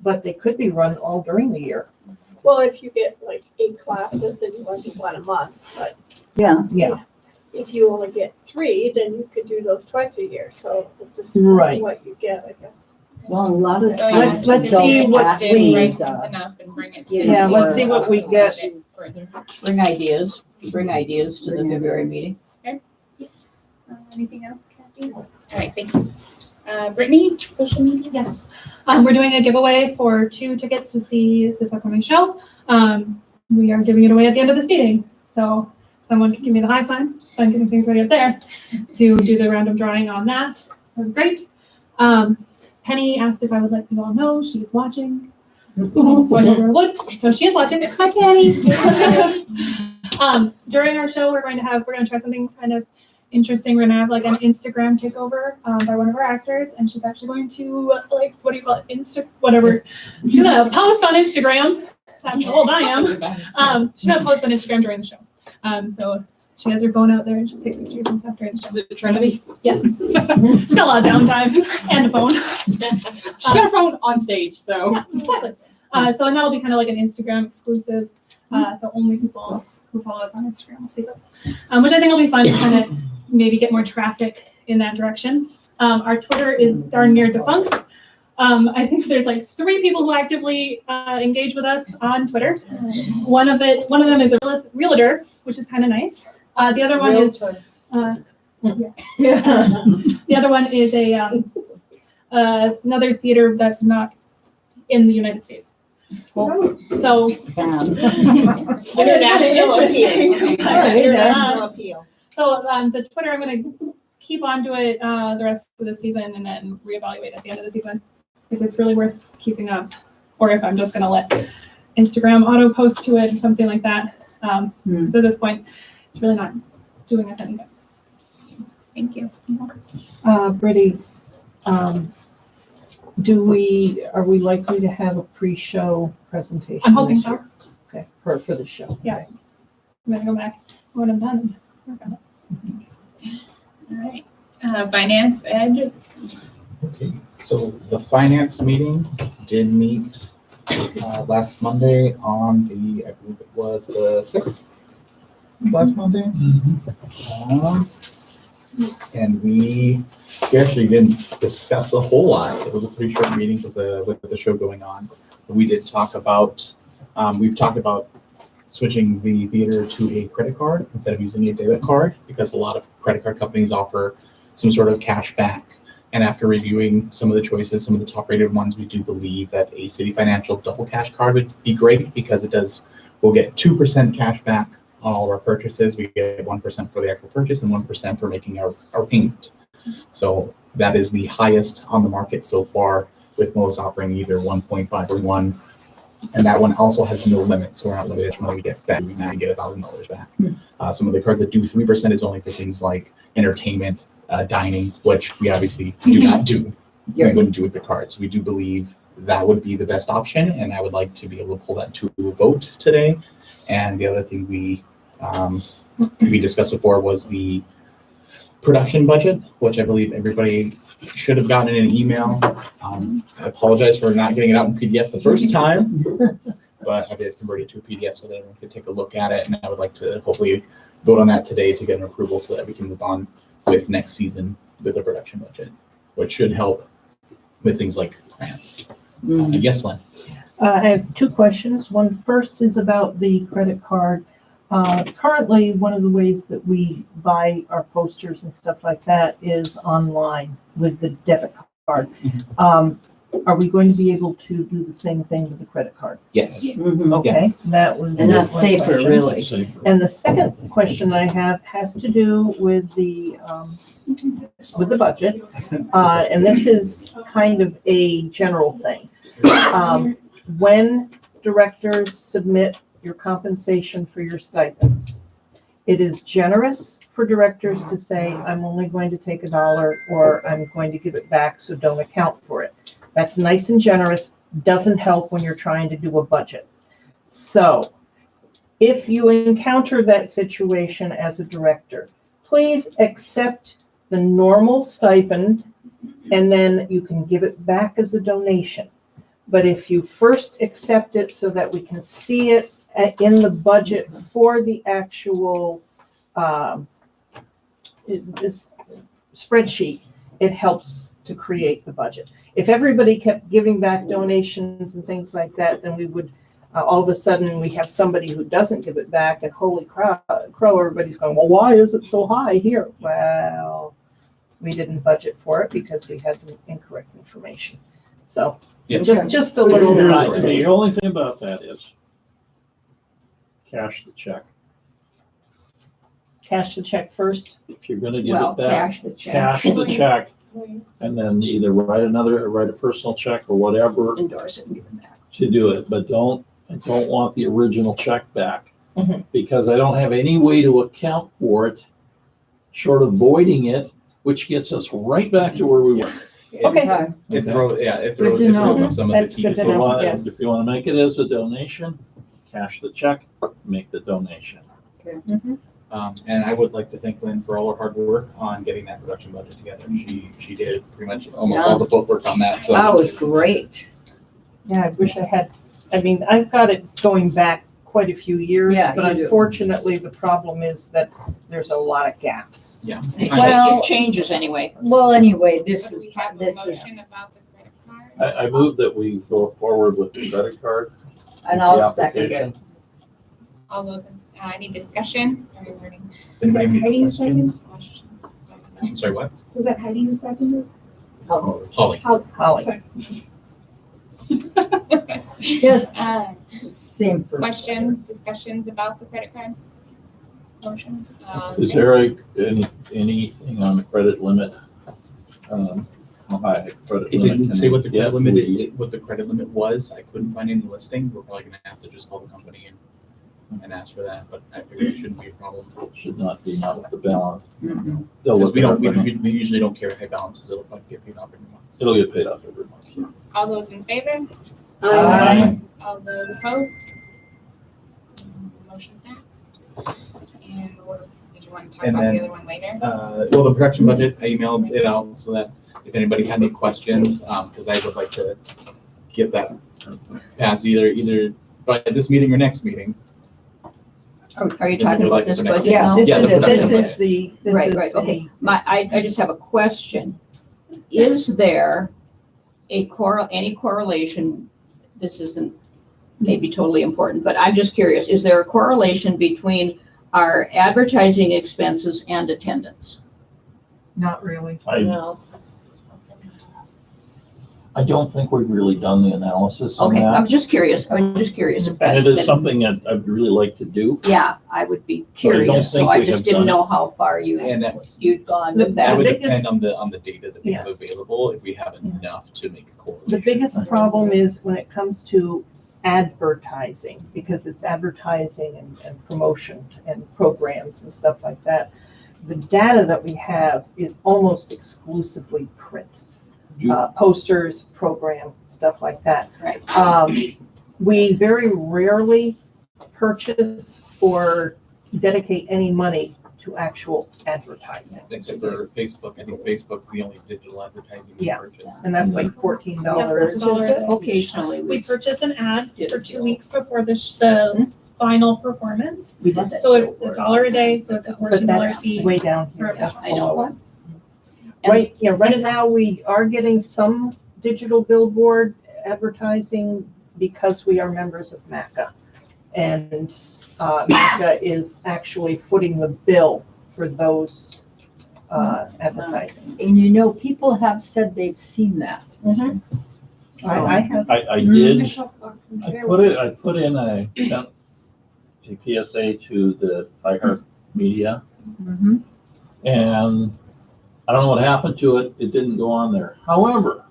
but they could be run all during the year. Well, if you get like 8 classes and you want to do one a month, but Yeah. Yeah, if you only get 3, then you could do those twice a year. So it just Right. depends what you get, I guess. Well, a lot of So you times. just let's don't see what have to write please, something up and bring it. Yeah, let's see what we get. Further. Bring ideas to the February meeting. Anything else, Kathy? All right, thank you. Brittany, social media? Yes. We're doing a giveaway for 2 tickets to see this upcoming show. We are giving it away at the end of this meeting. So someone can give me the high sign, so I'm getting things ready up there to do the random drawing on that. That would be great. Penny asked if I would let you all know she's watching. So I told her I would. So she is watching. Hi, Penny. During our show, we're going to try something kind of interesting. We're gonna have like an Instagram takeover by one of our actors, and she's actually going to what do you call it? Whatever. She's gonna post on Instagram. That's how old I am. She's gonna post on Instagram during the show. So she has her phone out there and she'll take pictures and stuff during the show. Is it Trinity? Yes. She's got a lot of downtime and a phone. She got a phone on stage, so. Yeah, exactly. So and that'll be kind of like an Instagram exclusive. So only people who follow us on Instagram will see those, which I think will be fun to kind of maybe get more traffic in that direction. Our Twitter is darn near defunct. I think there's like 3 people who actively engage with us on Twitter. One of them is a realtor, which is kind of nice. The other one is the other one is a another theater that's not in the United States. So International appeal. International appeal. So the Twitter, I'm going to keep on to it the rest of the season and then reevaluate at the end of the season if it's really worth keeping up, or if I'm just going to let Instagram auto post to it or something like that. So at this point, it's really not doing us any good. Thank you. Brittany, are we likely to have a pre-show presentation? I'm hoping this so. year? Okay, for the show. Yeah. Okay. I'm going to go back when I'm done and work on it. All right. Finance, Ed? Okay, so the finance meeting did meet last Monday on I believe it was the 6th, last Monday. And we actually didn't discuss a whole lot. It was a pretty short meeting because with the show going on. But we did talk about, we've talked about switching the theater to a credit card instead of using a debit card, because a lot of credit card companies offer some sort of cash back. And after reviewing some of the choices, some of the top rated ones, we do believe that a City Financial double cash card would be great, because we'll get 2% cash back on all of our purchases. We get 1% for the actual purchase and 1% for making our payment. So that is the highest on the market so far, with most offering either 1.5 or 1. And that one also has no limit, so we're not limited to when we get back. We now get $1,000 back. Some of the cards that do 3% is only for things like entertainment, dining, which we obviously do not do. We wouldn't do with the cards. We do believe that would be the best option, and I would like to be able to pull that to a vote today. And the other thing we discussed before was the production budget, which I believe everybody should have gotten in an email. I apologize for not getting it out in PDF the first time, but I did convert it to a PDF so that everyone could take a look at it. And I would like to hopefully vote on that today to get an approval so that we can move on with next season with the production budget, which should help with things like grants. Yes, Lynn? I have two questions. One first is about the credit card. Currently, one of the ways that we buy our posters and stuff like that is online with the debit card. Are we going to be able to do the same thing with the credit card? Yes. Okay, that was. And that's one safer, question. really. Safer. And the second question I have has to do with the budget. And this is kind of a general thing. When directors submit your compensation for your stipends, it is generous for directors to say, I'm only going to take $1 or I'm going to give it back, so don't account for it. That's nice and generous, doesn't help when you're trying to do a budget. So if you encounter that situation as a director, please accept the normal stipend and then you can give it back as a donation. But if you first accept it so that we can see it in the budget for the actual spreadsheet, it helps to create the budget. If everybody kept giving back donations and things like that, then we would all of a sudden we have somebody who doesn't give it back, and holy crow, everybody's going, well, why is it so high here? Well, we didn't budget for it because we had the incorrect information. So just a little. The only thing about that is cash the check. Cash the check first. If you're gonna give Well, it back, cash the check. cash the check, and then either write a personal check or whatever Endorse it and give it back. to do it, but I don't want the original check back. Mhm. Because I don't have any way to account for it, short of voiding it, which gets us right back to where we were. Okay. It throws Good to know. off some of the That's key. good to If you know. want, Yes. if you want to make it as a donation, cash the check, make the donation. And I would like to thank Lynn for all her hard work on getting that production budget together. She did pretty much almost all the footwork on that. So That was great. Yeah, I wish I had, I've got it going back quite a few years, Yeah, but you do. unfortunately, the problem is that there's a lot of gaps. It changes anyway. Well, anyway, this Do is, we have a this is, motion about the credit card? I move that we go forward with the credit card. and with I'll the second it. application. All those, any discussion? Or wording? anybody have any Heidi who questions? seconded? I'm sorry, what? Was that Heidi who seconded? Holly. Holly. Sorry. Yes, Uh, same person. Questions, discussions about the credit card? Motion? Is there anything on the credit limit? How high a credit It limit? didn't can say what the we get? credit limit, what the credit limit was. I couldn't find any listing. We're probably gonna have to just call the company and ask for that, but I figured it shouldn't be a problem. Should not be, not with the balance. Mhm. They'll Because look we at our don't, financial- we usually don't carry high balances. It'll probably get paid off every month. It'll get paid off every month. All those in favor? Aye. All those opposed? Motion passed. And did you want to talk And about then, the other one later? Well, the production budget, I emailed it out so that if anybody had any questions, because I would like to get that passed either by this meeting or next meeting. Are you talking about this budget Yeah, now? this Yeah, the is, production this budget. is, Right, okay. I just have a question. Is there any correlation, this isn't maybe totally important, but I'm just curious, is there a correlation between our advertising expenses and attendance? Not really. I don't think we've really done the analysis on Okay, that. I'm just curious if that. And it is something that I'd really like to do. Yeah, I would be But I don't curious, so think I we just have didn't done know how far And that, you'd gone The- with that that. would biggest- depend on the data that we have available, if we have enough to make a correlation. The biggest problem is when it comes to advertising, because it's advertising and promotion and programs and stuff like that. The data that we have is almost exclusively print. Posters, program, stuff like that. Right. We very rarely purchase or dedicate any money to actual advertising. Except for Facebook, I think Facebook's the only digital advertising we Yeah. purchase. And that's like $14. Occasionally, We we purchase an ad did for a 2 deal. weeks before the final performance. did that. So it's $1 a day, so it's a But $14 that's fee. way down here. for That's I know. below it. And- Right, yeah, right now we are getting some digital billboard advertising because we are members of MACA. And MACA is actually footing the bill for those advertising. And you know, people have said they've seen that. I have, I did, I put in sent a PSA to the iHeart Media, Mm-hmm. and I don't know what happened to it. It didn't go on there. However,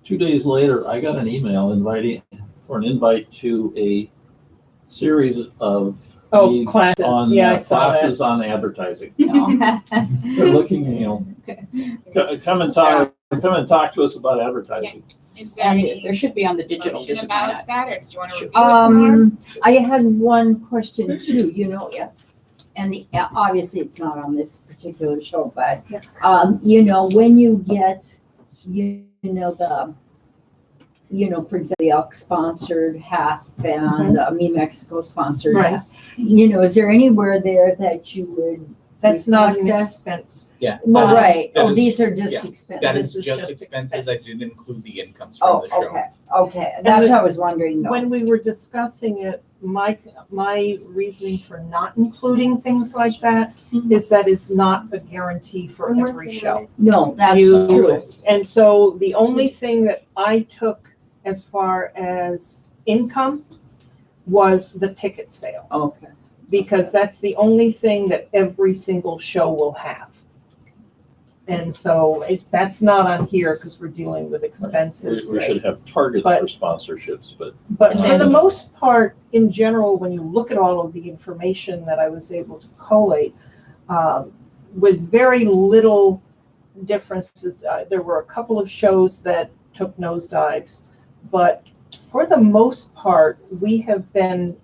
2 days later, I got an email inviting for an invite to a series of meetings classes, on yeah, I saw that. classes on advertising. No. They're looking, come and talk to us about advertising. Is there And any there should be on the digital, motion just about that, or did you want to review it some more? I had one question too, and obviously it's not on this particular show, but, when you get, for example, the Elk sponsored half and Me Mexico sponsored Right. half, is there anywhere there that you would? that's not an reflect that? expense. Yeah. Well, that is- right, that is- these are just yeah, expenses. That is This is just just expenses. I expense. didn't include the incomes Oh, from the show. okay, that's what I was wondering though. When we were discussing it, my reasoning for not including things like that is that is not a guarantee for every show. No, that's You- true. And so the only thing that I took as far as income was the ticket sales. Okay. Because that's the only thing that every single show will have. And so that's not on here because we're dealing with expenses. We should have targets But- for sponsorships, but But for the most part, in general, when you look at all of the information that I was able to collate, with very little differences, there were a couple of shows that took nosedives, but for the most part, we have been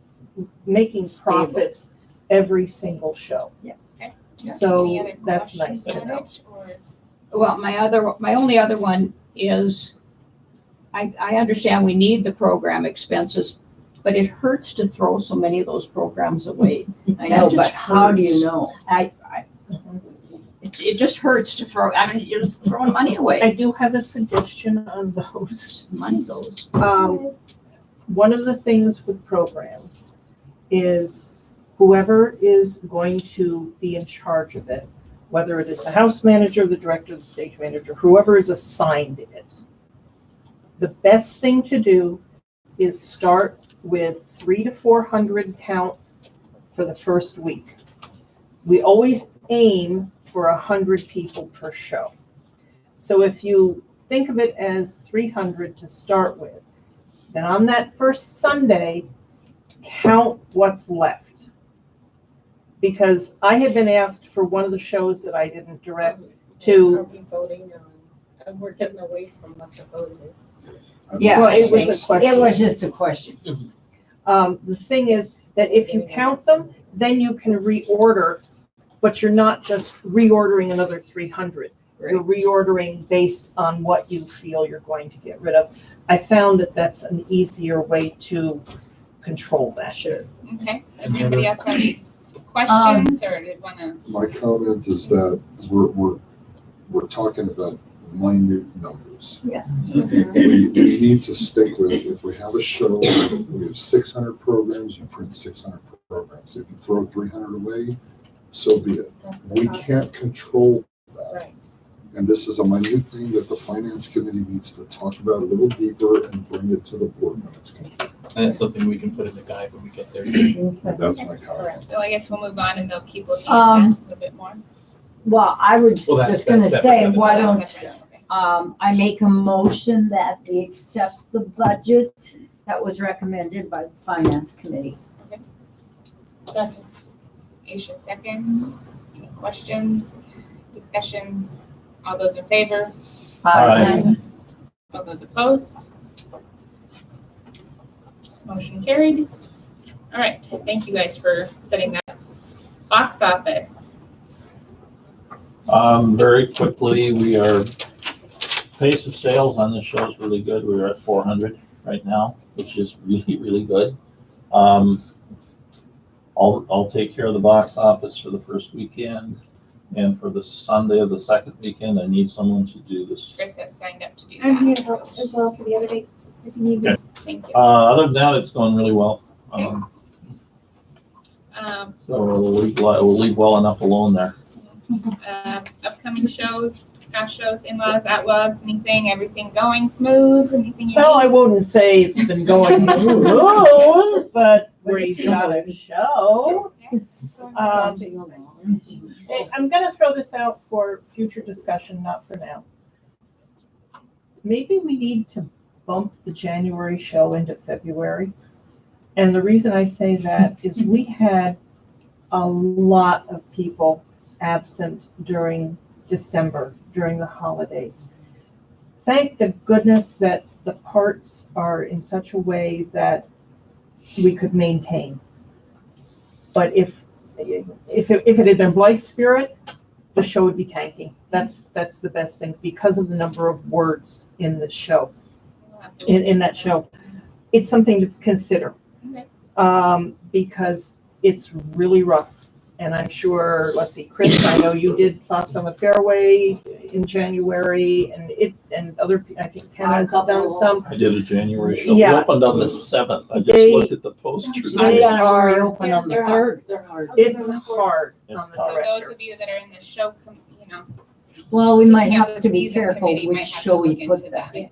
making Stable. profits every single show. Yeah. Okay. So Any other that's questions nice to on know. it, or- Well, my only other one is, I understand we need the program expenses, but it hurts to throw so many of those programs away. I know, That but just how do you hurts. know? It just hurts to throw, you're just throwing money I away. do have a suggestion on those. Money goes. One of the things with programs is whoever is going to be in charge of it, whether it is the house manager, the director, the stage manager, whoever is assigned it, the best thing to do is start with 300 to 400 count for the first week. We always aim for 100 people per show. So if you think of it as 300 to start with, then on that first Sunday, count what's left. Because I had been asked for one of the shows that I didn't direct Are to, we voting on, we're getting away from what the vote is. Yeah, well, it was a question. It was just a question. The thing is that if you count them, then you can reorder, but you're not just reordering another 300. You're reordering based on what you feel you're going to get rid of. I found that that's an easier way to control that. Sure. Okay, does anybody else have any questions, or did wanna? My comment is that we're talking about minute numbers. Yeah. We need to stick with, if we have a show, we have 600 programs, you print 600 programs. If you throw 300 away, so be it. We can't control that. Right. And this is a minute thing that the finance committee needs to talk about a little deeper and bring it to the board when it's complete. And that's something we can put in the guide when we get there. That's my comment. So I guess we'll move on and they'll keep looking Um, at that a little bit more. Well, I was Well, just gonna that's say, separate. why That's don't, separate, okay. I make a motion that we accept the budget that was recommended by the finance committee. Second. Aisha seconds. Any questions, discussions? All those in favor? Aye. All those opposed? Motion carried. All right, thank you guys for setting that. Box office. Very quickly, pace of sales on this show is really good. We're at 400 right now, which is really, really good. I'll take care of the box office for the first weekend, and for the Sunday of the second weekend, I need someone to do this. Chris has signed up to do I'm here to that. help as well for the other dates if you need me. Okay. Thank you. Other than that, it's going really well. So we'll leave well enough alone there. Upcoming shows, past shows, in-laws, outlaws, anything, everything going smooth, anything you Well, I need? wouldn't say it's been going smooth, but we've got a show. Hey, I'm gonna throw this out for future discussion, not for now. Maybe we need to bump the January show into February. And the reason I say that is we had a lot of people absent during December, during the holidays. Thank the goodness that the parts are in such a way that we could maintain. But if it had been Blythe Spirit, the show would be tanking. That's the best thing because of the number of words in the show, in that show. It's something to consider. Okay. Because it's really rough. And I'm sure, let's see, Chris, I know you did Fox on the Fairway in January, and other, I think Tana's done some. I did a January show. We Yeah. opened on the 7th. I just They- looked at the poster. I've They done it are- already open on the They're 3rd. They're hard. It's hard It's on the tough. So those director. of you that are in the show, Well, we might Yeah, have the to be season careful committee might which have show to we look put into that. into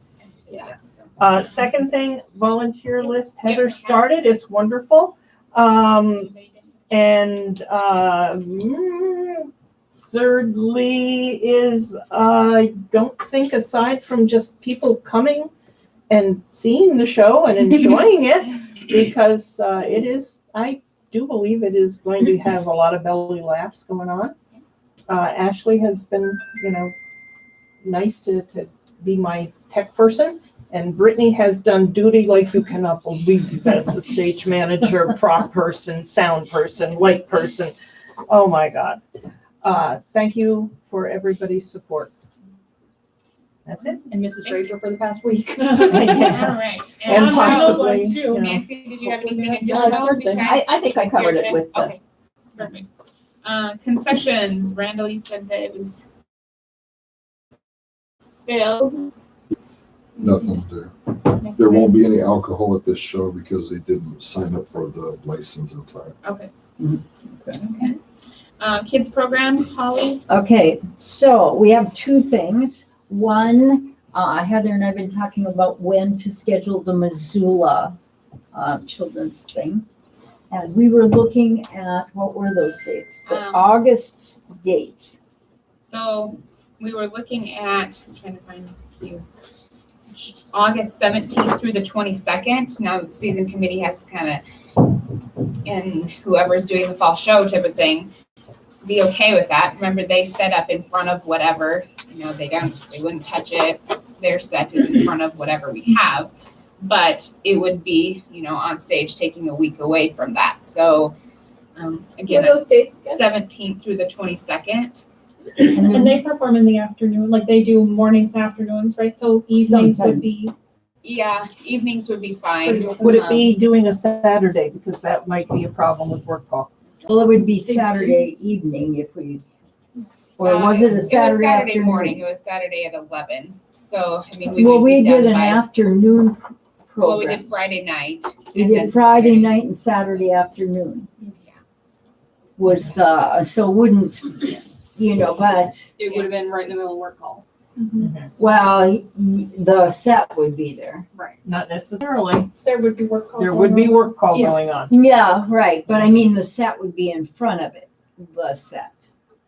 that, so. Second thing, volunteer list. Heather Yep. started. It's wonderful. Anybody did? And thirdly is, I don't think aside from just people coming and seeing the show and enjoying it, because it is, I do believe it is going to have a lot of belly laughs going on. Ashley has been, nice to be my tech person. And Brittany has done duty like you cannot believe as the stage manager, prop person, sound person, light person. Oh my God. Thank you for everybody's support. That's it. And Mrs. Draper for the past week. All right. And I'm possibly, those too. Nancy, did you have anything Yeah, additional Thursday. besides? I think I covered it with the, Okay, perfect. Concessions, Randall, you said that it was filled. Nothing there. There won't be any alcohol at this show because they didn't sign up for the license in time. Okay. Mhm. Okay. Kids program, Holly? okay, so we have two things. One, Heather and I have been talking about when to schedule the Missoula children's thing. And we were looking at, what were those dates? The August dates. So we were looking at, I'm trying to find you, August 17th through the 22nd. Now the season committee has to kind of, and whoever's doing the fall show type of thing, be okay with that. Remember, they set up in front of whatever, they wouldn't touch it. Their set is in front of whatever we have. But it would be, on stage taking a week away from that. So again, What are those dates again? 17th through the 22nd. And they perform in the afternoon, like they do mornings and afternoons, right? So evenings would be. Yeah, evenings would be fine. would it be doing a Saturday? Because that might be a problem with work call. Well, it would be Saturday evening if we, or was it a Saturday afternoon? morning. It was Saturday at 11. So, we Well, would we be did done an by, afternoon well, we program. did Friday night. We and then did Friday Saturday. night and Saturday afternoon Yeah. was so wouldn't, but, It would have been right in the middle of work call. well, the set would be there. Not necessarily. There would be work calls. There would be work call Yeah. going on. Yeah, right, but I mean, the set would be in front of it, the set.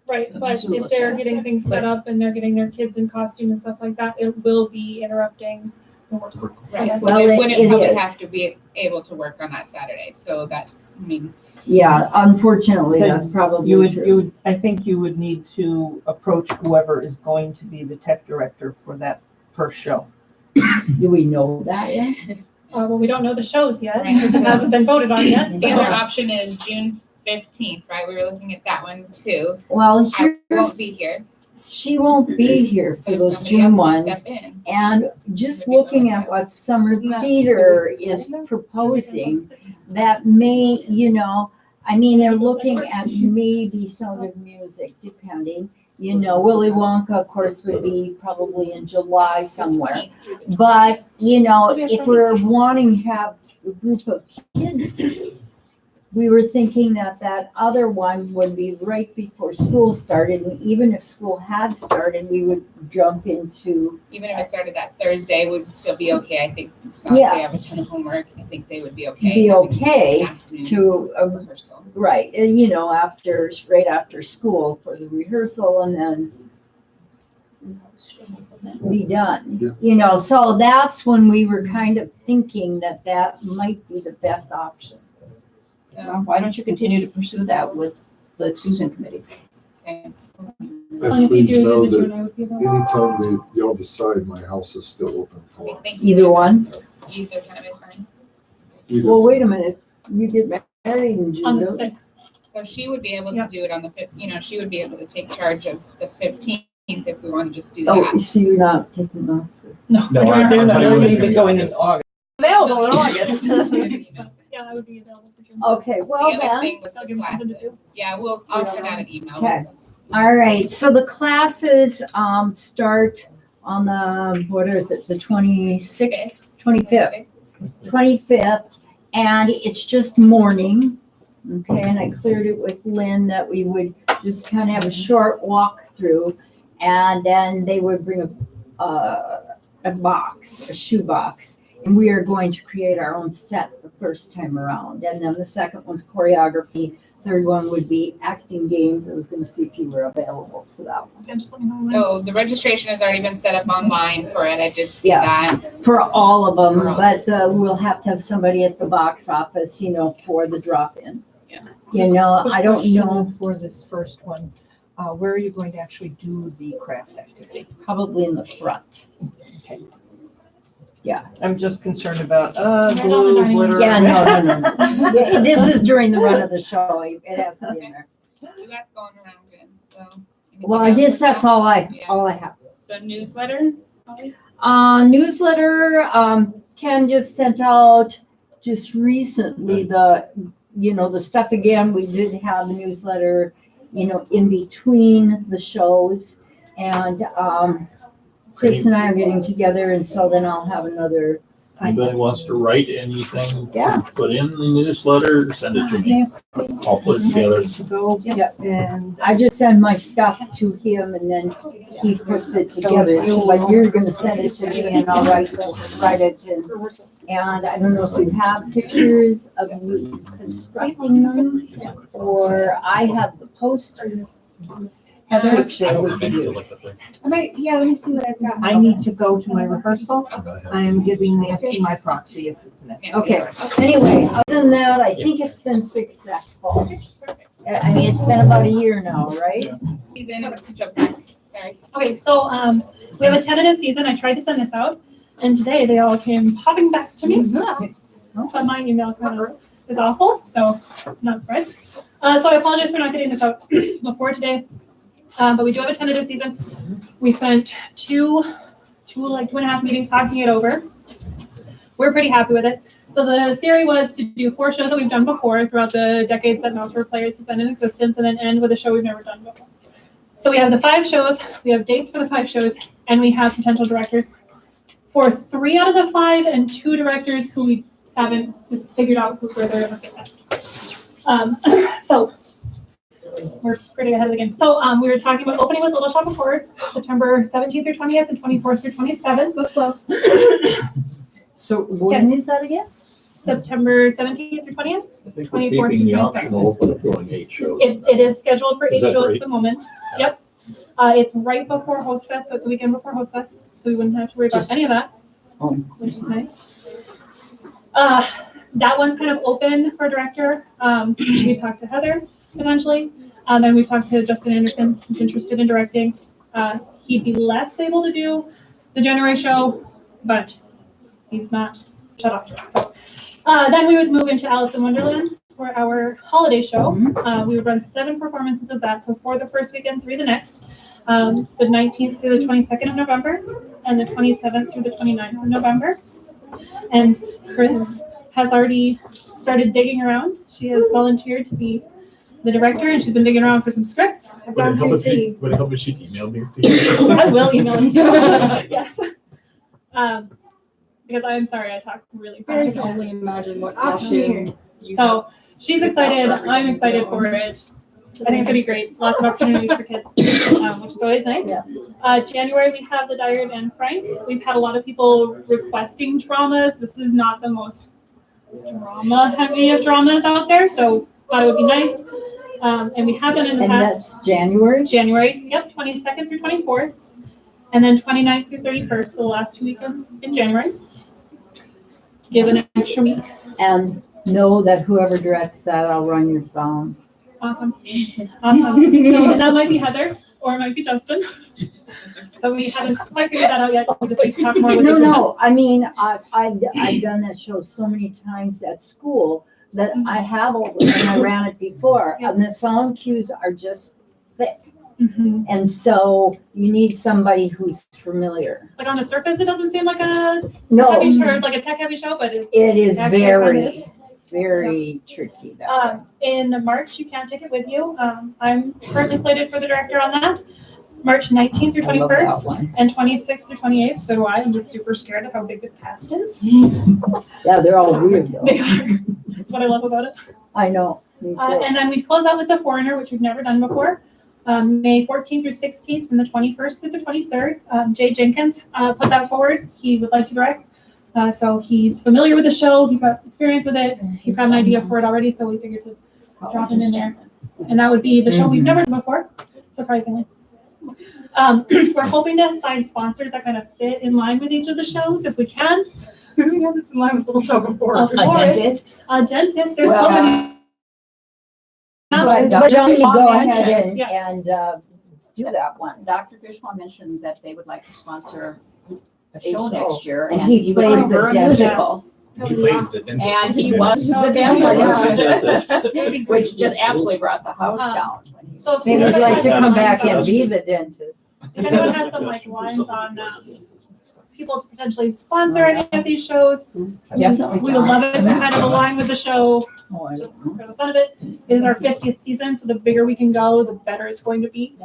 Right, The but Missoula if they're side. getting things set up and they're getting their kids in costume and stuff like that, it will be interrupting the work. Right, so Well, they it wouldn't probably is. have to be able to work on that Saturday, so that, I mean, Yeah, unfortunately, So that's probably You true. would, I think you would need to approach whoever is going to be the tech director for that first show. Do we know that yet? Well, we don't know the shows yet, Right. because it hasn't been voted on yet. the so- other option is June 15th, right? We were looking at that one too. Well, I here's, won't be here. she won't be here for but if those somebody June else can ones. step in. And just looking at what Summer Theater is proposing, that may, I mean, they're looking at maybe Sound of Music, depending. Willy Wonka, of course, would be probably in July somewhere. 15th through the But, if we're wanting to have a group of kids to do, we were thinking that other one would be right before school started. And even if school had started, we would jump into, Even if it started that Thursday, would still be okay. I think it's not like Yeah. they have a ton of homework. I think they would be okay. be having okay an afternoon to, rehearsal. right, right after school for the rehearsal and then be done. So that's when we were kind of thinking that might be the best option. Well, why don't you continue to pursue that with the Susan Committee? Okay. And And if you please do know it in that June, I would be available. anytime y'all decide, my house is still open Okay, for. thank you. Either one? Either time is fine. either Well, time. wait a minute, you get married in June, On the don't you? 6th. So she would be able to Yep. do it on the she would be able to take charge of the 15th if we want to just do Oh, that. so you're not taking off? No, No, we're I'm- doing that. I'm They're doing even it going in in August. Available in August. Yeah, I would be available for June. Okay, well The other then, thing was I'll the give them something to classes. do. Yeah, I'll send out an email. Okay. all right, so the classes, start on the, what is it, the 26th, 25th, and it's just morning. Okay, and I cleared it with Lynn that we would just kind of have a short walkthrough, and then they would bring a box, a shoe box, and we are going to create our own set the first time around. And then the second one's choreography. Third one would be acting games. I was going to see if you were available for that one. Yeah, just let me know when. So the registration has already been set up online for it. I did see Yeah. that. For all of them, For all. but we'll have to have somebody at the box office, for the drop-in. Yeah. I don't Question know, For this first one, where are you going to actually do the craft activity? probably in the front. Okay. Yeah. I'm just concerned about, on the glue, dining room. glitter. Yeah, no. Yeah, this is during the run of the show. It has to be in there. So that's going around good, so. Well, I guess that's all I have. So newsletter, Holly? Newsletter, Ken just sent out just recently the stuff again. We did have a newsletter, in between the shows. And, Chris and I are getting together, and so then I'll have another. Anybody wants to write anything, Yeah. put in the newsletter, send it to me. I'll put it together. To go, Yep. and I just send my stuff to him, and then he puts it together. But you're gonna send it to me, and I'll write it. And I don't know if you have pictures of you constructing them, or I have the posters. Heather, share with you. Let me see what I've got. I need to go to my rehearsal. I am giving Nancy my proxy if it's necessary. Okay, anyway, other than that, I think it's been successful. I mean, it's been about a year now, right? He's in, jump back, sorry. Okay, so we have a tentative season. I tried to send this out, and today they all came popping back to me. But my email kind of is awful, so not surprised. So I apologize for not getting this out before today. But we do have a tentative season. We spent two and a half meetings talking it over. We're pretty happy with it. So the theory was to do 4 shows that we've done before throughout the decades that Mouse for Players has been in existence, and then end with a show we've never done before. So we have the 5 shows, we have dates for the 5 shows, and we have potential directors for 3 out of the 5 and 2 directors who we haven't just figured out where they're going to fit best. So we're pretty ahead of the game. So we were talking about opening with Little Shop of Horrors, September 17th through 20th and 24th through 27th. Go slow. So When is that again? September 17th through 20th. I think we're 24th keeping the to option 27th. open of doing 8 shows. It is scheduled for Is 8 that shows right? at the moment. Yep. It's right before Host Fest, so it's a weekend before Host Fest, so we wouldn't have to worry about Just- any of that, Oh. which is nice. That one's kind of open for director. We talked to Heather eventually, and we've talked to Justin Anderson, who's interested in directing. He'd be less able to do the January show, but he's not shut off. So then we would move into Alice in Wonderland for our holiday show. We would run 7 performances of that, so 4 the first weekend, 3 the next. The 19th through the 22nd of November, and the 27th through the 29th of November. And Chris has already started digging around. She has volunteered to be the director, and she's been digging around for some scripts. I've Would gone it through help three. if she emailed these to you? I will email them to you. Yes. Because I'm sorry, I talk really I fast. can only imagine what Awesome. costume. So she's excited. I'm excited for it. I think it's gonna be great. Lots of opportunities for kids, which is always nice. January we have the Diary and Frank. We've had a lot of people requesting dramas. This is not the most drama heavy of dramas out there, so thought it would be nice. And we have done it in the And past. that's January? January, yep, 22nd through 24th, and then 29th through 31st, so the last 2 weekends in January. Give it an extra week. And know that whoever directs that, I'll run your song. Awesome. Awesome. So that might be Heather, or it might be Justin. So we haven't quite figured that out yet. We just need to talk more with each No, I mean, I've done that show so many times at school that I have all, and I ran it before, and the sound cues are just thick. Mhm. And so you need somebody who's familiar. Like on the surface, it doesn't seem like a No, heavy show, like a tech heavy show, but it's it is actually very, very tricky. That way. in March, you can't take it with you. I'm currently slated for the director on that. March 19th through I love that 21st one. and 26th through 28th. So I'm just super scared of how big this cast is. Yeah, they're all weird though. They are. That's what I love about it. I know, me too. And then we close out with The Foreigner, which we've never done before. May 14th through 16th, from the 21st through the 23rd. Jay Jenkins put that forward. He would like to direct. So he's familiar with the show. He's got experience with it. He's got an idea for it already. So we figured to drop him in there. And that would be the show we've never done before, surprisingly. We're hoping to find sponsors that kind of fit in line with each of the shows if we can. Who do we have this in line with the little show before? Of course. A dentist. There's so Well, many. But Johnny, go ahead Yeah. and do that one. Dr. Fishman mentioned that they would like to sponsor a show show. next year, And and he he would plays prefer the a dentist. musical. He plays the dentist. And he Yeah. was the dentist, which just absolutely brought the house down. So if Maybe he'd anyone like to has come some- back and be the dentist. If anyone has some like lines on people to potentially sponsor any of these shows, Definitely. we would love it to kind of align with the show. Oh, I Just for the fun of it. It is our 50th season, so the bigger we can go, the better it's going to be.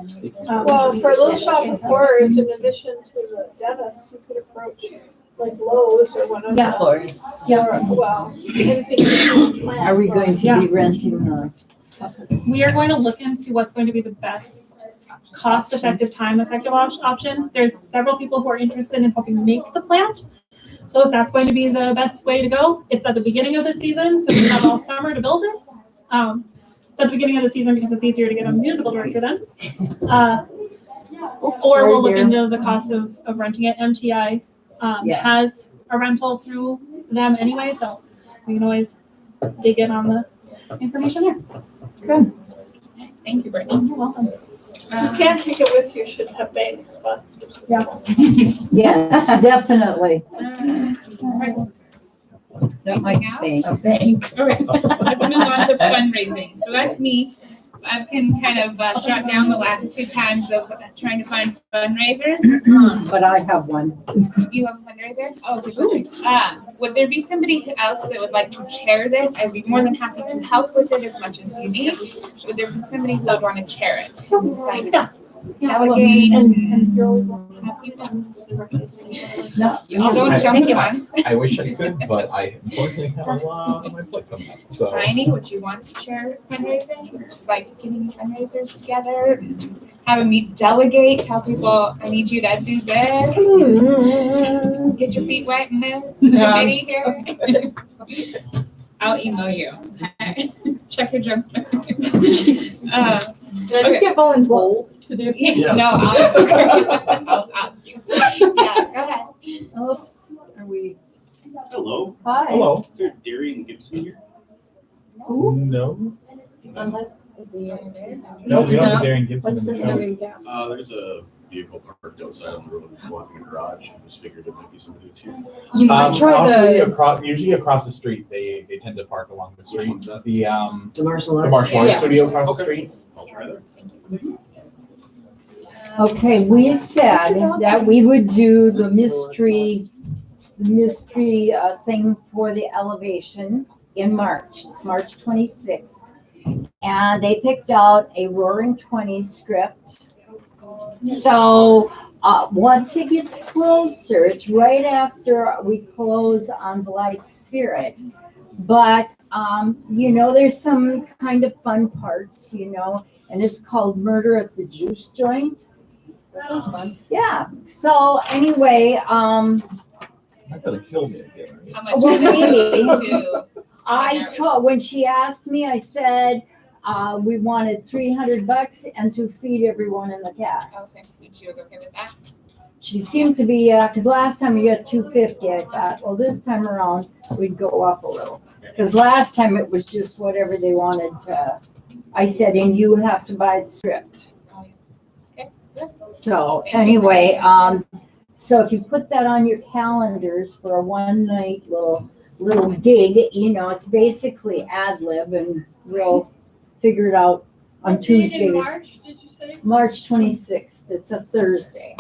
Well, for Little Shop of Horrors, in addition to the dentist, you could approach like Lowe's or one of Yeah. the. Florist. Or, well, anything. Are we going to be renting the? We are going to look into what's going to be the best cost-effective, time-effective option. There's several people who are interested in helping make the plant. So if that's going to be the best way to go, it's at the beginning of the season, so we have all summer to build it. It's at the beginning of the season because it's easier to get a musical director then. Or we'll look into the cost of renting it. MTI Yeah. has a rental through them anyway, so we can always dig in on the information there. Thank you, Brittany. You're welcome. You can't take it with you, should have bank sponsors. Yes, definitely. That might be. Okay. All right, let's move on to fundraising. So that's me. I can kind of shut down the last 2 times of trying to find fundraisers. But I have one. You have a fundraiser? Oh, good. Would there be somebody else that would like to chair this? I'd be more than happy to help with it as much as you need. Would there be somebody who would want to chair it? Decide Yeah. delegate And you're always welcome. have people. No, I'll don't jump at once. I wish I could, but I unfortunately have a lot on my plate coming up. So Signy, would you want to chair fundraising? Just like getting fundraisers together? having me delegate, tell people, I need you to do this. Get your feet wet in this committee here. I'll email you. Check your junk. Can I just get voluntold to do? Yes. No, I'll ask you. Yeah, go ahead. Oh, are we? Hello. Hi. Hello. Is there Darian Gibson here? No. Unless, is he over there? No, we don't have What's Darren Gibson What's in the the show. living gap? There's a vehicle parked outside on the road, blocking a garage. I just figured it might be somebody that's here. You might try Usually across the street, they tend to park along the street. The martial the martial Yeah. arts studio across the Okay. street. I'll try that. Okay, we said that we would do the mystery thing for the elevation in March. It's March 26th. And they picked out a Roaring Twenties script. So, once it gets closer, it's right after we close on Blythe Spirit. But, there's some kind of fun parts, and it's called Murder at the Juice Joint. That sounds fun. Yeah, so anyway, Not gonna kill me again, are you? How much Well, are they maybe. willing to? when she asked me, I said, we wanted $300 and to feed everyone in the cast. Okay, and she was okay with that? She seemed to be, cause last time you got $250, I thought, well, this time around, we'd go up a little. Cause last time it was just whatever they wanted to, I said, and you have to buy the script. Okay. So anyway, so if you put that on your calendars for a one night little gig, it's basically ad lib and we'll figure it out on Tuesday, March, did you say? March 26th. It's a Thursday.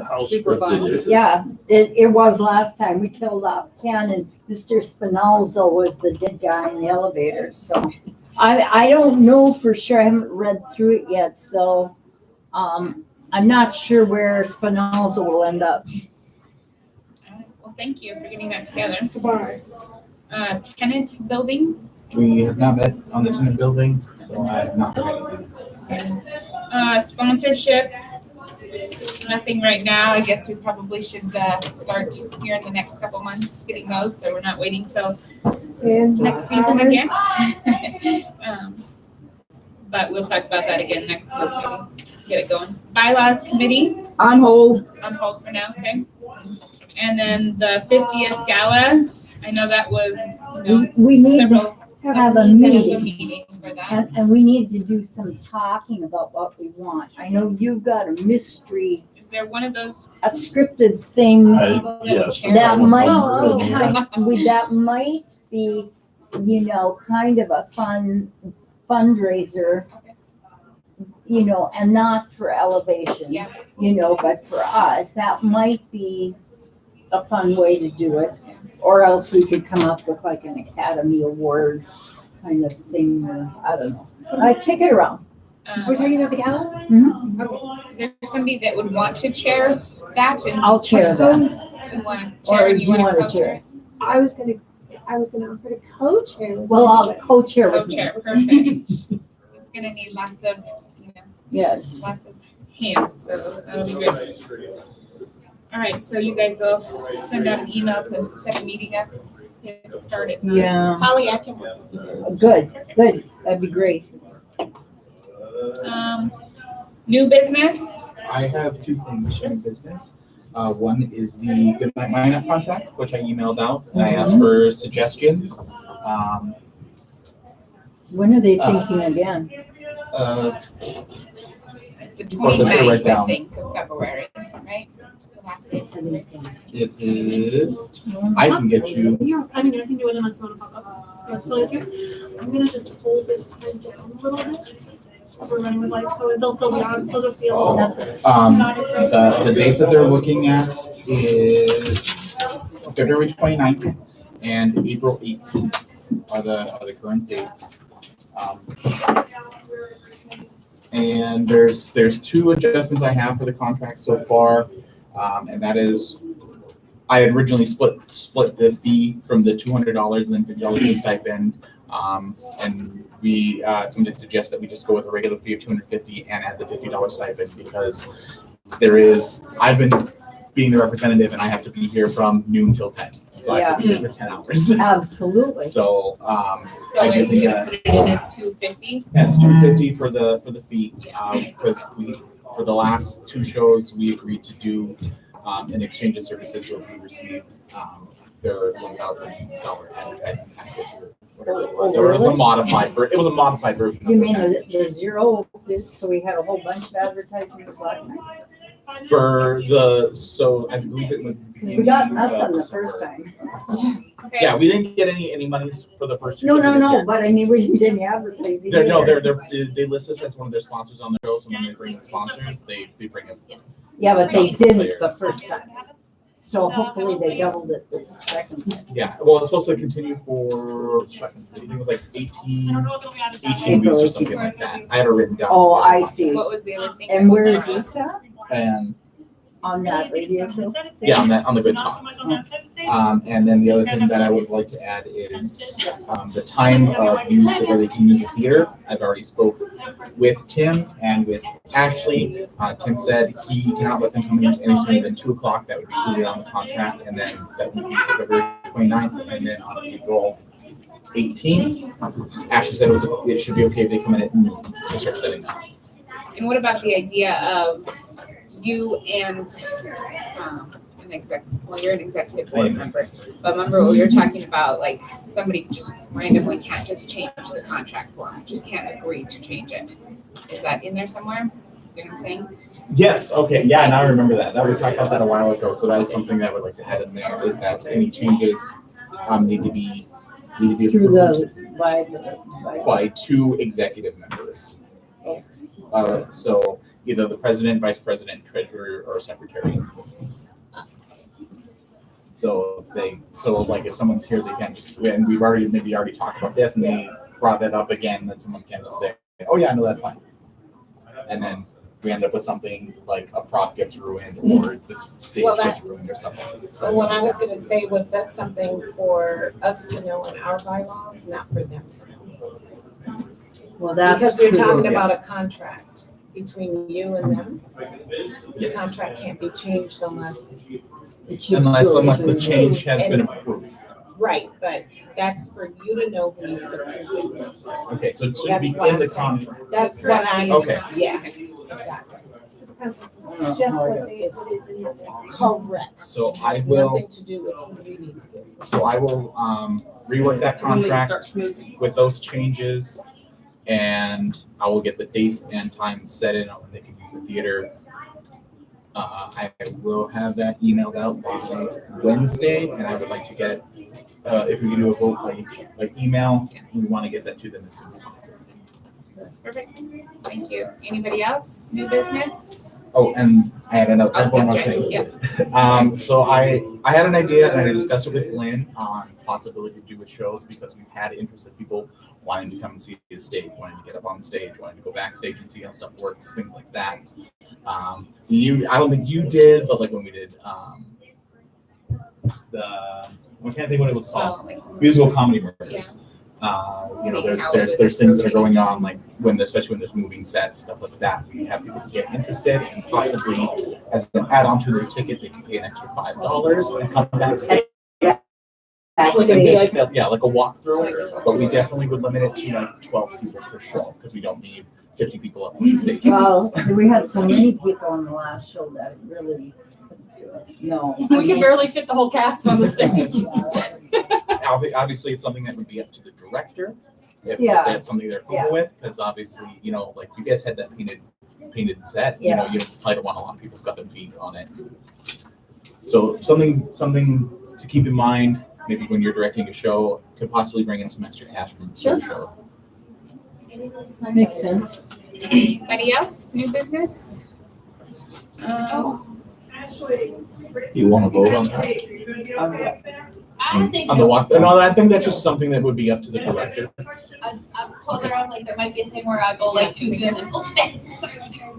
How super fun. scripted is it? Yeah, it was last time. We killed off Ken and Mr. Spinalzo was the dead guy in the elevator. So I don't know for sure. I haven't read through it yet. So I'm not sure where Spinalzo will end up. All right, well, thank you for getting that together. Goodbye. Tenant building, We have not met on the tenant building, so I have not heard anything. sponsorship, nothing right now. I guess we probably should start here in the next couple months getting those, so we're not waiting till next season again. But we'll talk about that again next month, maybe, get it going. Bylaws committee, On hold. on hold for now, okay? And then the 50th gala, I know that was, We need to several. have a set up meeting. meeting for that. And we need to do some talking about what we want. I know you've got a mystery, Is there one of those a scripted thing. Yes. That might Oh, be, that might be, kind of a fun fundraiser, and not for elevation, Yeah. but for us, that might be a fun way to do it. Or else we could come up with like an Academy Award kind of thing, or I don't know. I kick it around. We're talking about the gala? Is there somebody that would want to chair that? And I'll chair that. you want to chair Or and do you you want want to to chair? I was gonna offer to co-chair. this Well, I'll meeting. co-chair with me. co-chair? Perfect. It's gonna need lots of, Yes. lots of hands, so that'll be good. All right, so you guys will send out an email to set a meeting up, get started. Yeah. Holly, I can. Good. That'd be great. New business, I have two things in business. One is the Goodnight Minot contract, which I emailed out, and I asked for suggestions. When are they thinking again? it's the Of course, I should 29th, write I down. think, of February, right? The last day. It is, I can get you, I can do it unless you want to pop up. So it's still here. I'm gonna just hold this time down a little bit. We're running with lights, so they'll still be on. They'll just be able to. the dates that they're looking at is February 29th and April 18th are the current dates. And there's two adjustments I have for the contract so far, and that is, I had originally split the fee from the $200 and then $50 a stipend, and somebody suggests that we just go with a regular fee of $250 and add the $50 stipend because I've been being the representative and I have to be here from noon till 10. So I have to be here for 10 hours. Absolutely. So, So I if did we the, could put it in as 250? that's $250 for the fee, because for the last 2 shows, we agreed to do, an exchange of services where we received, their $1,000 advertising package or whatever it was. Or it was a modified, version. You of mean it. the zero, so we had a whole bunch of advertising this last night? So I believe it was. Because we got nothing the first time. Okay. Yeah, we didn't get any monies for the first 2 No, shows. no, we did no, here. but I mean, we didn't get any advertising. They list us as one of their sponsors on the show, so when they bring in sponsors, they bring it. Yeah, but they didn't the first time. So hopefully they doubled it this second time. Yeah, well, it's supposed to continue for, I think it was like 18 weeks or something like that. I had it written down. Oh, I see. What was the other thing? And where is this at? And, On that radio show? yeah, on the Good Talk. And then the other thing that I would like to add is, the time of use where they can use the theater. I've already spoke with Tim and with Ashley. Tim said he cannot let them come in any sooner than 2:00. That would be included on the contract, and then that would be February 29th, and then on April 18th. Ashley said it should be okay if they come in at noon to start setting up. And what about the idea of you and you're an executive board member, but remember we were talking about like somebody just randomly can't just change the contract form, just can't agree to change it. Is that in there somewhere? You know what I'm saying? Yes, okay, yeah, now I remember that. We talked about that a while ago, so that is something that I would like to add in there, is that any changes need to be Through approved by 2 executive members. So either the president, vice president, treasurer, or secretary. So like if someone's here, they can't just, and we've already talked about this and they brought it up again, then someone can just say, oh yeah, no, that's fine. And then we end up with something like a prop gets ruined or the stage gets ruined or something. So what I was gonna say was that's something for us to know in our bylaws, not for them to know. Well, that's Because you're true. talking Yeah. about a contract between you and them. The contract can't be changed unless, Unless the change has been approved. right, but that's for you to know who needs to approve it. Okay, so it should be That's what in the I'm saying. contract. That's what I. Okay. Yeah, exactly. Just what they, it is in your. Correct. So It I has will, nothing to do with who you need to do. rework that contract with those changes. And I will get the dates and times set in on when they can use the theater. I will have that emailed out by Wednesday, and I would like to get it, if we can do a vote by email, we want to get that to them as soon as possible. Perfect. Thank you. Anybody else? New business? Oh, and I had one That's more right. thing. Yeah. So I had an idea and I discussed it with Lynn on possibility to do with shows because we've had interest of people wanting to come and see the stage, wanting to get up on the stage, wanting to go backstage and see how stuff works, things like that. I don't think you did, but like when we did, I can't think what it was called. Oh, like, Musical comedy murders. Yeah. There's things that are going on, like especially when there's moving sets, stuff like that. We have people get interested and possibly as an add-on to their ticket, they can pay an extra $5 and come backstage. Actually, Yeah, like a walkthrough, but we definitely would limit it to like 12 people per show because we don't need 50 people up on the stage. well, we had so many people on the last show that really, no. We can barely fit the whole cast on the stage. Obviously, it's something that would be up to the director if Yeah. that's something they're cool Yeah. with, because obviously, like you guys had that painted set, you probably don't want a lot of people scuffing feet on it. So something to keep in mind, maybe when you're directing a show, could possibly bring in some extra cash from the show. That makes sense. anybody else? New business? You want to vote on that? I don't think On the walk, no, I think that's just something that would be up to the director. I've told her, I was like, there might be a thing where I go like Tuesday and then,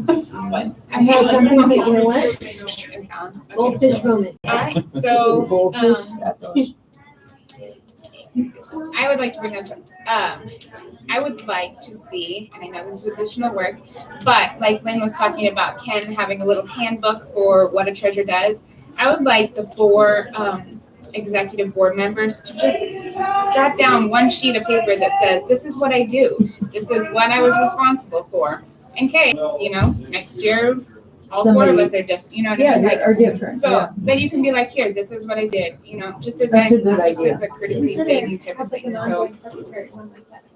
but I had something, but you know what? Okay. Goldfish moment. All right, so, Goldfish, I would like to bring up I would like to see, and I know this is additional work, but like Lynn was talking about Ken having a little handbook for what a treasurer does. I would like the 4 executive board members to just jot down one sheet of paper that says, this is what I do. This is what I was responsible for. In case, next year, all 4 of us are different, you know what I mean? Like, are different, so then you can be like, here, this is what I did, just as That's a good just idea. as a courtesy thing type of thing. So,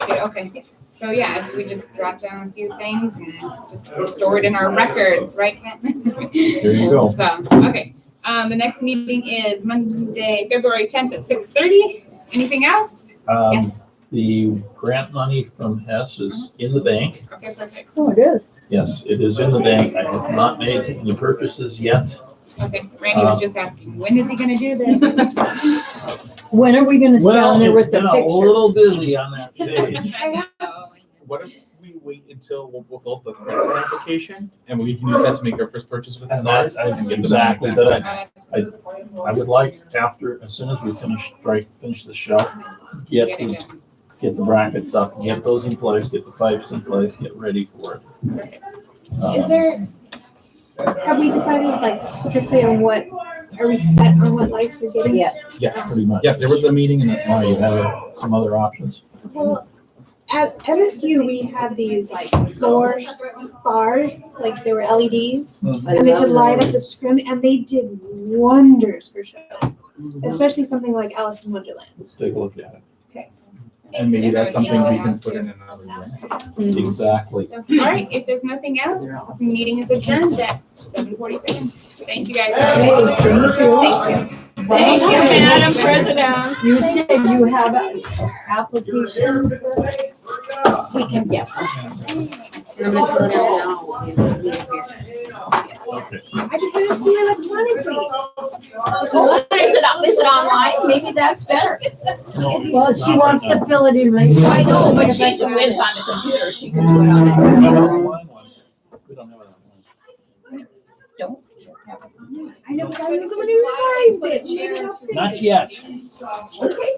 yeah, okay. So yeah, if we just drop down a few things and just store it in our records, right, Ken? There you go. So, okay. The next meeting is Monday, February 10th at 6:30. Anything else? Yes. The grant money from Hess is in the bank. Okay, perfect. Oh, it is. Yes, it is in the bank. I have not made any purchases yet. Okay, Randy was just asking, when is he gonna do this? When are we gonna stand there Well, with it's the been a picture? little busy on that stage. I know. What if we wait until we'll fill the credit card application and we can use that to make our first purchase with the And card? that, and get the exactly, money but back? I would like after, as soon as we finish the shelf, get Getting the, it. get the brackets up, get those in place, get the pipes in place, get ready for it. Is there, have we decided like strictly on what, are we set on what lights we're getting? Yeah. Yes. Pretty much. Yeah, there was a meeting and Why, you have some other options? Well, at MSU, we had these like floor bars, like they were LEDs, and they could light up the scrim, and they did wonders for shows, especially something like Alice in Wonderland. Let's take a look at it. and maybe that's something we can put in another room. Exactly. All right, if there's nothing else, the meeting is adjourned at 7:47. Thank you guys. Thank you. Thank you, Madam President. You said you have an application. We can get. I'm gonna fill it out now. Okay. I just sent it to you electronically. Oh, is it online? Maybe that's better. Well, she wants to fill it in. I know, but she's a whiz on the computer, she can do it on We it. don't have an online one. We don't have it online. Don't. I know, but I was the one who revised it. Not yet. Okay.